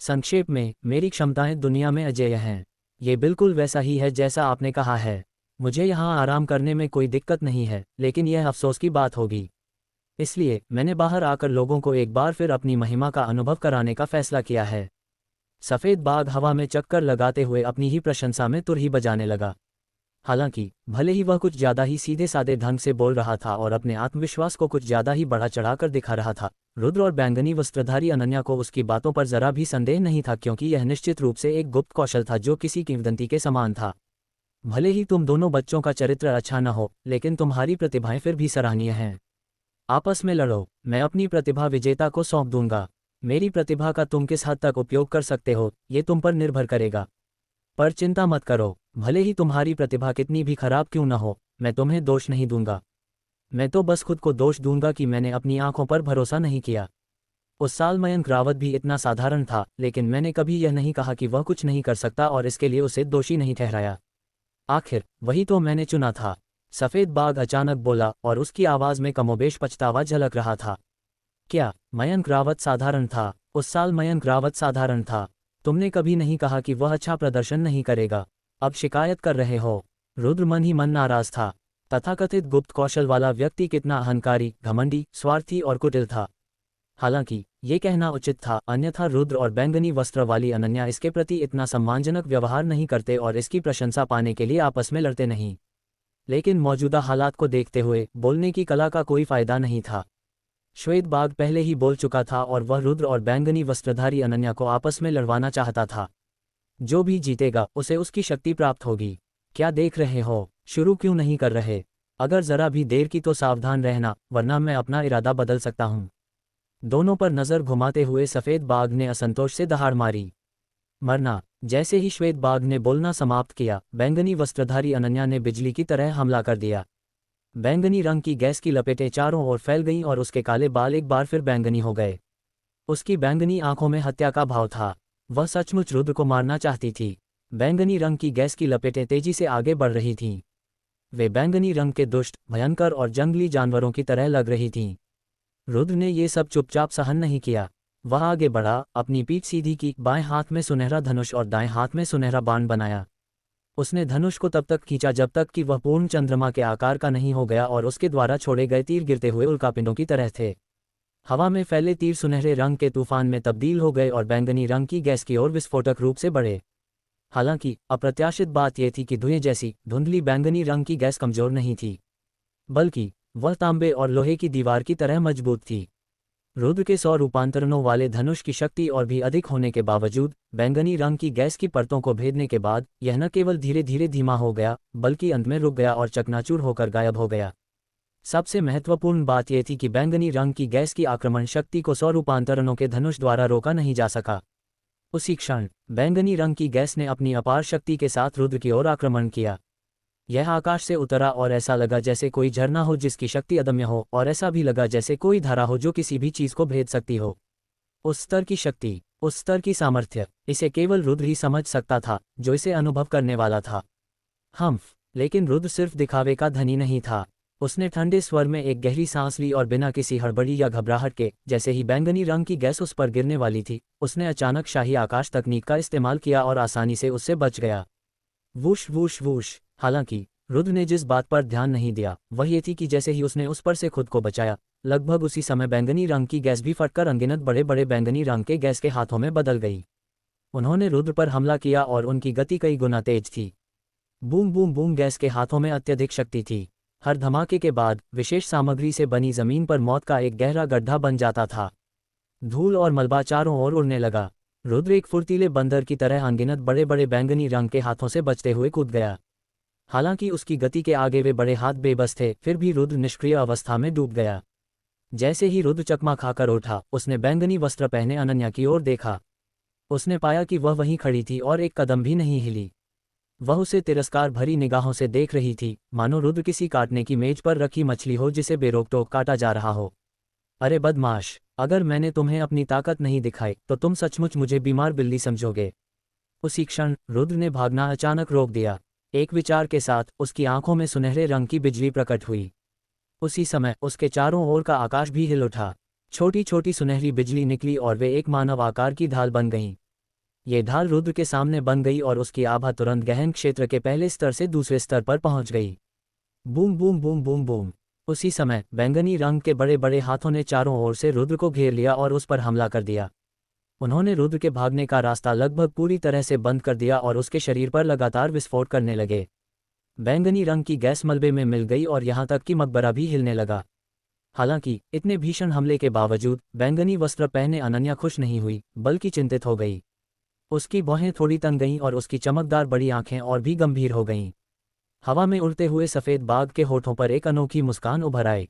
संक्षेप में, मेरी क्षमताएं दुनिया में अजेय हैं। ये बिल्कुल वैसा ही है जैसा आपने कहा है। मुझे यहाँ आराम करने में कोई दिक्कत नहीं है, लेकिन यह अफसोस की बात होगी। इसलिए मैंने बाहर आकर लोगों को एक बार फिर अपनी महिमा का अनुभव कराने का फैसला किया है। सफ़ेद बाघ हवा में चक्कर लगाते हुए अपनी ही प्रशंसा में तुरही बजाने लगा। हालांकि भले ही वह कुछ ज़्यादा ही सीधे साधे ढंग से बोल रहा था और अपने आत्मविश्वास को कुछ ज़्यादा ही बढ़ा चढ़ाकर दिखा रहा था, रुद्र और बैंगनी वस्त्रधारी अनन्या को उसकी बातों पर जरा भी संदेह नहीं था, क्योंकि यह निश्चित रूप से एक गुप्त कौशल था जो किसी किंवदंती के समान था। भले ही तुम दोनों बच्चों का चरित्र अच्छा न हो, लेकिन तुम्हारी प्रतिभाएं फिर भी सराहनीय हैं। आपस में लड़ो, मैं अपनी प्रतिभा विजेता को सौंप दूंगा। मेरी प्रतिभा का तुम किस हद तक उपयोग कर सकते हो, ये तुम पर निर्भर करेगा। पर चिंता मत करो, भले ही तुम्हारी प्रतिभा कितनी भी खराब क्यों न हो, मैं तुम्हें दोष नहीं दूंगा। मैं तो बस खुद को दोष दूंगा कि मैंने अपनी आंखों पर भरोसा नहीं किया। उस साल मयंक रावत भी इतना साधारण था, लेकिन मैंने कभी यह नहीं कहा कि वह कुछ नहीं कर सकता और इसके लिए उसे दोषी नहीं ठहराया। आखिर वही तो मैंने चुना था। सफ़ेद बाघ अचानक बोला और उसकी आवाज़ में कमोबेश पछतावा झलक रहा था। क्या मयंक रावत साधारण था? उस साल मयंक रावत साधारण था। तुमने कभी नहीं कहा कि वह अच्छा प्रदर्शन नहीं करेगा। अब शिकायत कर रहे हो? रुद्र मन ही मन नाराज था। तथाकथित गुप्त कौशल वाला व्यक्ति कितना अहंकारी, घमंडी, स्वार्थी और कुटिल था। हालांकि ये कहना उचित था, अन्यथा रुद्र और बैंगनी वस्त्र वाली अनन्या इसके प्रति इतना सम्मानजनक व्यवहार नहीं करते और इसकी प्रशंसा पाने के लिए आपस में लड़ते नहीं। लेकिन मौजूदा हालात को देखते हुए बोलने की कला का कोई फायदा नहीं था। श्वेत बाघ पहले ही बोल चुका था और वह रुद्र और बैंगनी वस्त्रधारी अनन्या को आपस में लड़वाना चाहता था। जो भी जीतेगा उसे उसकी शक्ति प्राप्त होगी। क्या देख रहे हो? शुरू क्यों नहीं कर रहे? अगर जरा भी देर की तो सावधान रहना, वरना मैं अपना इरादा बदल सकता हूँ। दोनों पर नज़र घुमाते हुए सफ़ेद बाघ ने असंतोष से दहाड़ मारी। मरना। जैसे ही श्वेत बाघ ने बोलना समाप्त किया, बैंगनी वस्त्रधारी अनन्या ने बिजली की तरह हमला कर दिया। बैंगनी रंग की गैस की लपेटें चारों ओर फैल गईं और उसके काले बाल एक बार फिर बैंगनी हो गए। उसकी बैंगनी आंखों में हत्या का भाव था। वह सचमुच रुद्र को मारना चाहती थी। बैंगनी रंग की गैस की लपेटें तेजी से आगे बढ़ रही थीं। वे बैंगनी रंग के दुष्ट, भयंकर और जंगली जानवरों की तरह लग रही थीं। रुद्र ने ये सब चुपचाप सहन नहीं किया। वह आगे बढ़ा, अपनी पीठ सीधी की, बाएं हाथ में सुनहरा धनुष और दाएं हाथ में सुनहरा बाण बनाया। उसने धनुष को तब तक खींचा जब तक कि वह पूर्ण चंद्रमा के आकार का नहीं हो गया और उसके द्वारा छोड़े गए तीर गिरते हुए उल्कापिंडों की तरह थे। हवा में फैले तीर सुनहरे रंग के तूफान में तब्दील हो गए और बैंगनी रंग की गैस की ओर विस्फोटक रूप से बढ़े। हालांकि अप्रत्याशित बात यह थी कि धुएं जैसी धुंधली बैंगनी रंग की गैस कमजोर नहीं थी, बल्कि वह तांबे और लोहे की दीवार की तरह मजबूत थी। रुद्र के 100 रूपांतरणों वाले धनुष की शक्ति और भी अधिक होने के बावजूद बैंगनी रंग की गैस की परतों को भेदने के बाद यह न केवल धीरे धीरे धीमा हो गया बल्कि अंत में रुक गया और चकनाचूर होकर गायब हो गया। सबसे महत्वपूर्ण बात यह थी कि बैंगनी रंग की गैस की आक्रमण शक्ति को 100 रूपांतरणों के धनुष द्वारा रोका नहीं जा सका। उसी क्षण बैंगनी रंग की गैस ने अपनी अपार शक्ति के साथ रुद्र की ओर आक्रमण किया। यह आकाश से उतरा और ऐसा लगा जैसे कोई झरना हो जिसकी शक्ति अदम्य हो, और ऐसा भी लगा जैसे कोई धारा हो जो किसी भी चीज को भेद सकती हो। उस स्तर की शक्ति, उस स्तर की सामर्थ्य, इसे केवल रुद्र ही समझ सकता था जो इसे अनुभव करने वाला था। लेकिन रुद्र सिर्फ दिखावे का धनी नहीं था। उसने ठंडे स्वर में एक गहरी सांस ली और बिना किसी हड़बड़ी या घबराहट के, जैसे ही बैंगनी रंग की गैस उस पर गिरने वाली थी, उसने अचानक शाही आकाश तकनीक का इस्तेमाल किया और आसानी से उससे बच गया। Whoosh whoosh whoosh. हालांकि रुद्र ने जिस बात पर ध्यान नहीं दिया वह ये थी कि जैसे ही उसने उस पर से खुद को बचाया, लगभग उसी समय बैंगनी रंग की गैस भी फटकर अनगिनत बड़े बड़े बैंगनी रंग के गैस के हाथों में बदल गई। उन्होंने रुद्र पर हमला किया और उनकी गति कई गुना तेज थी। Boom boom boom. गैस के हाथों में अत्यधिक शक्ति थी। हर धमाके के बाद विशेष सामग्री से बनी जमीन पर मौत का एक गहरा गड्ढा बन जाता था। धूल और मलबा चारों ओर उड़ने लगा। रुद्र एक फुर्तीले बंदर की तरह अनगिनत बड़े बड़े बैंगनी रंग के हाथों से बचते हुए कूद गया। हालांकि उसकी गति के आगे वे बड़े हाथ बेबस थे, फिर भी रुद्र निष्क्रिय अवस्था में डूब गया। जैसे ही रुद्र चकमा खाकर उठा, उसने बैंगनी वस्त्र पहने अनन्या की ओर देखा। उसने पाया कि वह वहीं खड़ी थी और एक कदम भी नहीं हिली। वह उसे तिरस्कार भरी निगाहों से देख रही थी, मानो रुद्र किसी काटने की मेज पर रखी मछली हो जिसे बेरोक-टोक काटा जा रहा हो। अरे बदमाश, अगर मैंने तुम्हें अपनी ताकत नहीं दिखाई तो तुम सचमुच मुझे बीमार बिल्ली समझोगे। उसी क्षण रुद्र ने भागना अचानक रोक दिया। एक विचार के साथ उसकी आंखों में सुनहरे रंग की बिजली प्रकट हुई। उसी समय उसके चारों ओर का आकाश भी हिल उठा। छोटी छोटी सुनहरी बिजली निकली और वे एक मानव आकार की ढाल बन गईं। ये ढाल रुद्र के सामने बन गई और उसकी आभा तुरंत गहन क्षेत्र के पहले स्तर से दूसरे स्तर पर पहुंच गई। Boom boom boom boom boom. उसी समय बैंगनी रंग के बड़े बड़े हाथों ने चारों ओर से रुद्र को घेर लिया और उस पर हमला कर दिया। उन्होंने रुद्र के भागने का रास्ता लगभग पूरी तरह से बंद कर दिया और उसके शरीर पर लगातार विस्फोट करने लगे। बैंगनी रंग की गैस मलबे में मिल गई और यहाँ तक कि मकबरा भी हिलने लगा। हालांकि इतने भीषण हमले के बावजूद बैंगनी वस्त्र पहने अनन्या खुश नहीं हुई, बल्कि चिंतित हो गई। उसकी भौहें थोड़ी तन गईं और उसकी चमकदार बड़ी आंखें और भी गंभीर हो गईं। हवा में उड़ते हुए सफ़ेद बाघ के होठों पर एक अनोखी मुस्कान उभर आई।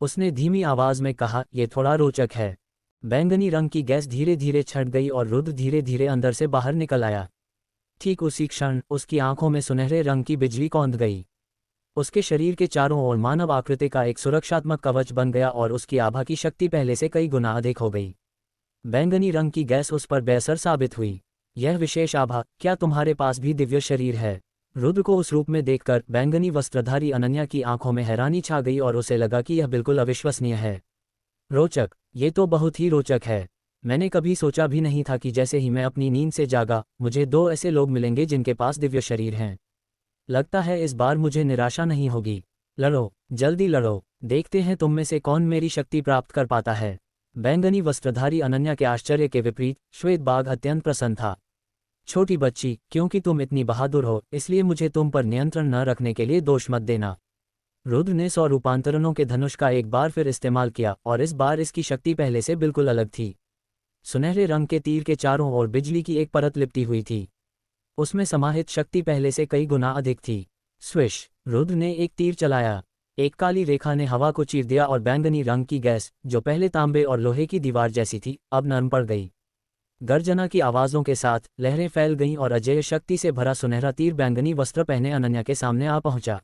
उसने धीमी आवाज में कहा, यह थोड़ा रोचक है। बैंगनी रंग की गैस धीरे धीरे छट गई और रुद्र धीरे धीरे अंदर से बाहर निकल आया। ठीक उसी क्षण उसकी आंखों में सुनहरे रंग की बिजली कौंध गई। उसके शरीर के चारों ओर मानव आकृति का एक सुरक्षात्मक कवच बन गया और उसकी आभा की शक्ति पहले से कई गुना अधिक हो गई। बैंगनी रंग की गैस उस पर बेअसर साबित हुई। यह विशेष आभा, क्या तुम्हारे पास भी दिव्य शरीर है? रुद्र को उस रूप में देखकर बैंगनी वस्त्रधारी अनन्या की आंखों में हैरानी छा गई और उसे लगा कि यह बिल्कुल अविश्वसनीय है। रोचक, ये तो बहुत ही रोचक है। मैंने कभी सोचा भी नहीं था कि जैसे ही मैं अपनी नींद से जागा, मुझे 2 ऐसे लोग मिलेंगे जिनके पास दिव्य शरीर हैं। लगता है इस बार मुझे निराशा नहीं होगी। लड़ो, जल्दी लड़ो, देखते हैं तुम में से कौन मेरी शक्ति प्राप्त कर पाता है। बैंगनी वस्त्रधारी अनन्या के आश्चर्य के विपरीत श्वेत बाघ अत्यंत प्रसन्न था। छोटी बच्ची, क्योंकि तुम इतनी बहादुर हो, इसलिए मुझे तुम पर नियंत्रण न रखने के लिए दोष मत देना। रुद्र ने 100 रूपांतरणों के धनुष का एक बार फिर इस्तेमाल किया और इस बार इसकी शक्ति पहले से बिल्कुल अलग थी। सुनहरे रंग के तीर के चारों ओर बिजली की एक परत लिपटी हुई थी। उसमें समाहित शक्ति पहले से कई गुना अधिक थी। स्विश। रुद्र ने एक तीर चलाया। एक काली रेखा ने हवा को चीर दिया और बैंगनी रंग की गैस, जो पहले तांबे और लोहे की दीवार जैसी थी, अब नरम पड़ गई। गर्जना की आवाज़ों के साथ लहरें फैल गईं और अजेय शक्ति से भरा सुनहरा तीर बैंगनी वस्त्र पहने अनन्या के सामने आ पहुंचा।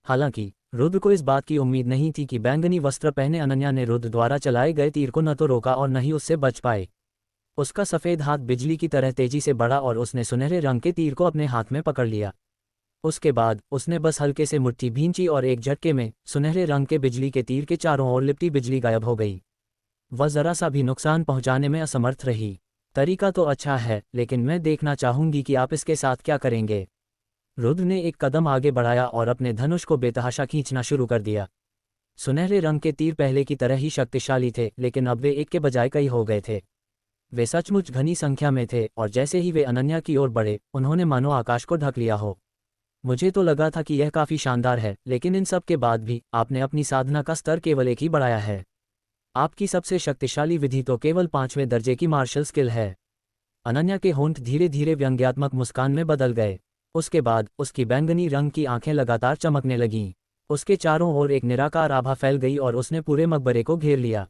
हालांकि रुद्र को इस बात की उम्मीद नहीं थी कि बैंगनी वस्त्र पहने अनन्या ने रुद्र द्वारा चलाए गए तीर को न तो रोका और न ही उससे बच पाए। उसका सफ़ेद हाथ बिजली की तरह तेजी से बढ़ा और उसने सुनहरे रंग के तीर को अपने हाथ में पकड़ लिया। उसके बाद उसने बस हल्के से मुट्ठी भींची और एक झटके में सुनहरे रंग के बिजली के तीर के चारों ओर लिपटी बिजली गायब हो गई। वह जरा सा भी नुकसान पहुंचाने में असमर्थ रही। तरीका तो अच्छा है, लेकिन मैं देखना चाहूंगी कि आप इसके साथ क्या करेंगे। रुद्र ने एक कदम आगे बढ़ाया और अपने धनुष को बेतहाशा खींचना शुरू कर दिया। सुनहरे रंग के तीर पहले की तरह ही शक्तिशाली थे, लेकिन अब वे एक के बजाय कई हो गए थे। वे सचमुच घनी संख्या में थे और जैसे ही वे अनन्या की ओर बढ़े, उन्होंने मानो आकाश को ढक लिया हो। मुझे तो लगा था कि यह काफ़ी शानदार है, लेकिन इन सब के बाद भी आपने अपनी साधना का स्तर केवल एक ही बढ़ाया है। आपकी सबसे शक्तिशाली विधि तो केवल 5वें दर्जे की मार्शल स्किल है। अनन्या के होंठ धीरे धीरे व्यंग्यात्मक मुस्कान में बदल गए। उसके बाद उसकी बैंगनी रंग की आंखें लगातार चमकने लगीं। उसके चारों ओर एक निराकार आभा फैल गई और उसने पूरे मकबरे को घेर लिया।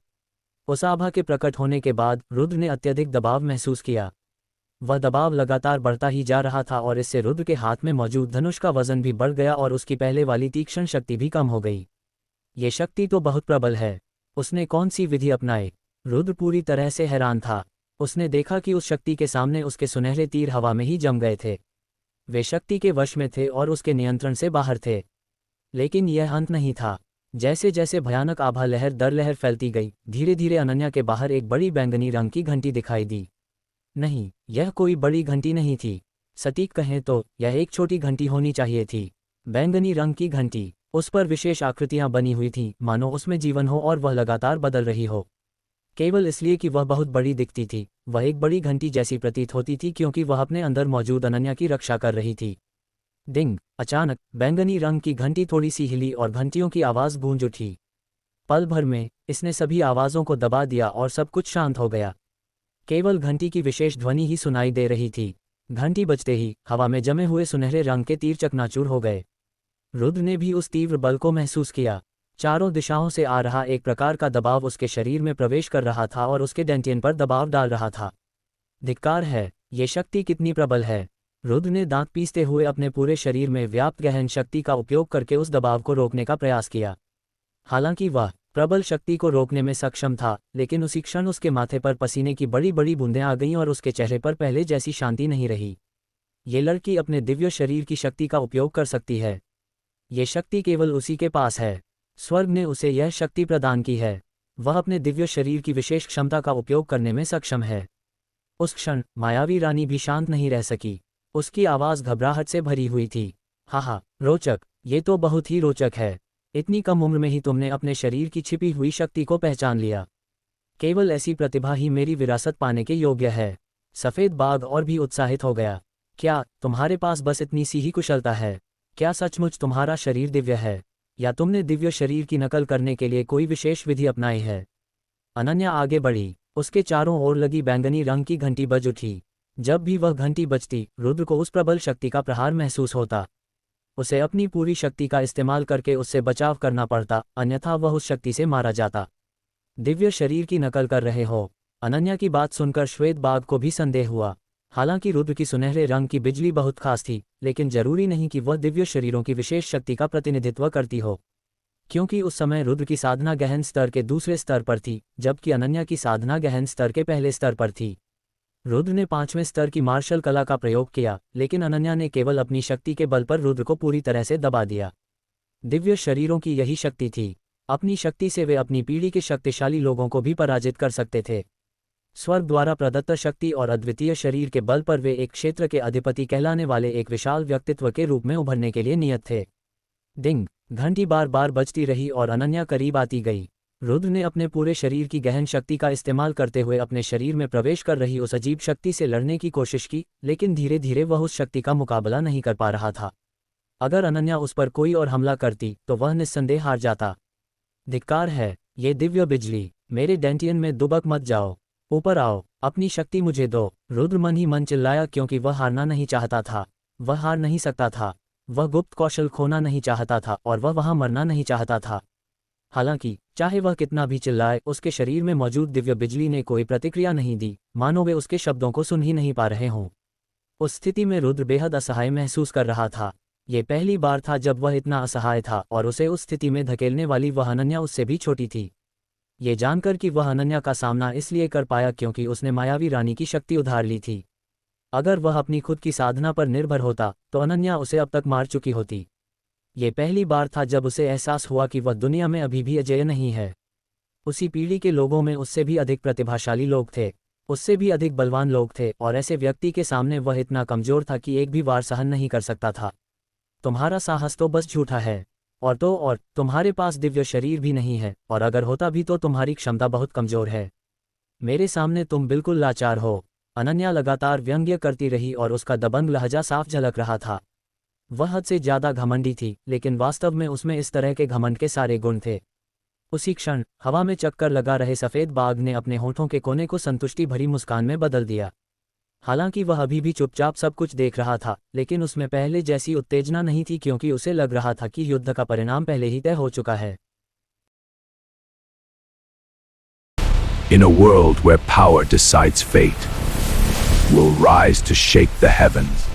उस आभा के प्रकट होने के बाद रुद्र ने अत्यधिक दबाव महसूस किया। वह दबाव लगातार बढ़ता ही जा रहा था और इससे रुद्र के हाथ में मौजूद धनुष का वजन भी बढ़ गया और उसकी पहले वाली तीक्ष्ण शक्ति भी कम हो गई। ये शक्ति तो बहुत प्रबल है। उसने कौन सी विधि अपनाई? रुद्र पूरी तरह से हैरान था। उसने देखा कि उस शक्ति के सामने उसके सुनहरे तीर हवा में ही जम गए थे। वे शक्ति के वश में थे और उसके नियंत्रण से बाहर थे। लेकिन यह अंत नहीं था। जैसे जैसे भयानक आभा लहर दर लहर फैलती गई, धीरे धीरे अनन्या के बाहर एक बड़ी बैंगनी रंग की घंटी दिखाई दी। नहीं, यह कोई बड़ी घंटी नहीं थी। सटीक कहें तो यह एक छोटी घंटी होनी चाहिए थी। बैंगनी रंग की घंटी, उस पर विशेष आकृतियां बनी हुई थीं, मानो उसमें जीवन हो और वह लगातार बदल रही हो। केवल इसलिए कि वह बहुत बड़ी दिखती थी, वह एक बड़ी घंटी जैसी प्रतीत होती थी क्योंकि वह अपने अंदर मौजूद अनन्या की रक्षा कर रही थी। डिंग! अचानक बैंगनी रंग की घंटी थोड़ी सी हिली और घंटियों की आवाज़ गूंज उठी। पल भर में इसने सभी आवाज़ों को दबा दिया और सब कुछ शांत हो गया। केवल घंटी की विशेष ध्वनि ही सुनाई दे रही थी। घंटी बजते ही हवा में जमे हुए सुनहरे रंग के तीर चकनाचूर हो गए। रुद्र ने भी उस तीव्र बल को महसूस किया। चारों दिशाओं से आ रहा एक प्रकार का दबाव उसके शरीर में प्रवेश कर रहा था और उसके डेंटियन पर दबाव डाल रहा था। धिक्कार है, ये शक्ति कितनी प्रबल है! रुद्र ने दांत पीसते हुए अपने पूरे शरीर में व्याप्त गहन शक्ति का उपयोग करके उस दबाव को रोकने का प्रयास किया। हालांकि वह प्रबल शक्ति को रोकने में सक्षम था, लेकिन उसी क्षण उसके माथे पर पसीने की बड़ी बड़ी बूंदें आ गईं और उसके चेहरे पर पहले जैसी शांति नहीं रही। ये लड़की अपने दिव्य शरीर की शक्ति का उपयोग कर सकती है। ये शक्ति केवल उसी के पास है। स्वर्ग ने उसे यह शक्ति प्रदान की है। वह अपने दिव्य शरीर की विशेष क्षमता का उपयोग करने में सक्षम है। उस क्षण मायावी रानी भी शांत नहीं रह सकी। उसकी आवाज़ घबराहट से भरी हुई थी। हा, रोचक! ये तो बहुत ही रोचक है। इतनी कम उम्र में ही तुमने अपने शरीर की छिपी हुई शक्ति को पहचान लिया। केवल ऐसी प्रतिभा ही मेरी विरासत पाने के योग्य है। सफ़ेद बाघ और भी उत्साहित हो गया। क्या तुम्हारे पास बस इतनी सी ही कुशलता है? क्या सचमुच तुम्हारा शरीर दिव्य है, या तुमने दिव्य शरीर की नकल करने के लिए कोई विशेष विधि अपनाई है? अनन्या आगे बढ़ी। उसके चारों ओर लगी बैंगनी रंग की घंटी बज उठी। जब भी वह घंटी बजती, रुद्र को उस प्रबल शक्ति का प्रहार महसूस होता। उसे अपनी पूरी शक्ति का इस्तेमाल करके उससे बचाव करना पड़ता, अन्यथा वह उस शक्ति से मारा जाता। दिव्य शरीर की नकल कर रहे हो? अनन्या की बात सुनकर श्वेत बाघ को भी संदेह हुआ। हालांकि रुद्र की सुनहरे रंग की बिजली बहुत खास थी, लेकिन जरूरी नहीं कि वह दिव्य शरीरों की विशेष शक्ति का प्रतिनिधित्व करती हो, क्योंकि उस समय रुद्र की साधना गहन स्तर के दूसरे स्तर पर थी, जबकि अनन्या की साधना गहन स्तर के पहले स्तर पर थी। रुद्र ने 5वें स्तर की मार्शल कला का प्रयोग किया, लेकिन अनन्या ने केवल अपनी शक्ति के बल पर रुद्र को पूरी तरह से दबा दिया। दिव्य शरीरों की यही शक्ति थी। अपनी शक्ति से वे अपनी पीढ़ी के शक्तिशाली लोगों को भी पराजित कर सकते थे। स्वर्ग द्वारा प्रदत्त शक्ति और अद्वितीय शरीर के बल पर वे एक क्षेत्र के अधिपति कहलाने वाले एक विशाल व्यक्तित्व के रूप में उभरने के लिए नियत थे। डिंग! घंटी बार बार बजती रही और अनन्या करीब आती गई। रुद्र ने अपने पूरे शरीर की गहन शक्ति का इस्तेमाल करते हुए अपने शरीर में प्रवेश कर रही उस अजीब शक्ति से लड़ने की कोशिश की, लेकिन धीरे धीरे वह उस शक्ति का मुकाबला नहीं कर पा रहा था। अगर अनन्या उस पर कोई और हमला करती तो वह निस्संदेह हार जाता। धिक्कार है, ये दिव्य बिजली! मेरे डेंटियन में दुबक मत जाओ। ऊपर आओ, अपनी शक्ति मुझे दो। रुद्र मन ही मन चिल्लाया, क्योंकि वह हारना नहीं चाहता था। वह हार नहीं सकता था। वह गुप्त कौशल खोना नहीं चाहता था और वह वहां मरना नहीं चाहता था। हालांकि चाहे वह कितना भी चिल्लाए, उसके शरीर में मौजूद दिव्य बिजली ने कोई प्रतिक्रिया नहीं दी, मानो वे उसके शब्दों को सुन ही नहीं पा रहे हों। उस स्थिति में रुद्र बेहद असहाय महसूस कर रहा था। ये पहली बार था जब वह इतना असहाय था, और उसे उस स्थिति में धकेलने वाली वह अनन्या उससे भी छोटी थी। ये जानकर कि वह अनन्या का सामना इसलिए कर पाया क्योंकि उसने मायावी रानी की शक्ति उधार ली थी। अगर वह अपनी खुद की साधना पर निर्भर होता तो अनन्या उसे अब तक मार चुकी होती। ये पहली बार था जब उसे एहसास हुआ कि वह दुनिया में अभी भी अजेय नहीं है। उसी पीढ़ी के लोगों में उससे भी अधिक प्रतिभाशाली लोग थे, उससे भी अधिक बलवान लोग थे, और ऐसे व्यक्ति के सामने वह इतना कमजोर था कि एक भी वार सहन नहीं कर सकता था। तुम्हारा साहस तो बस झूठा है, और तुम्हारे पास दिव्य शरीर भी नहीं है, और अगर होता भी तो तुम्हारी क्षमता बहुत कमजोर है। मेरे सामने तुम बिल्कुल लाचार हो। अनन्या लगातार व्यंग्य करती रही और उसका दबंग लहजा साफ झलक रहा था। वह हद से ज्यादा घमंडी थी, लेकिन वास्तव में उसमें इस तरह के घमंड के सारे गुण थे। उसी क्षण हवा में चक्कर लगा रहे सफेद बाघ ने अपने होठों के कोने को संतुष्टि भरी मुस्कान में बदल दिया। हालांकि वह अभी भी चुपचाप सब कुछ देख रहा था, लेकिन उसमें पहले जैसी उत्तेजना नहीं थी, क्योंकि उसे लग रहा था कि युद्ध का परिणाम पहले ही तय हो चुका है। In a world where power decides fate, will rise to shake the heavens.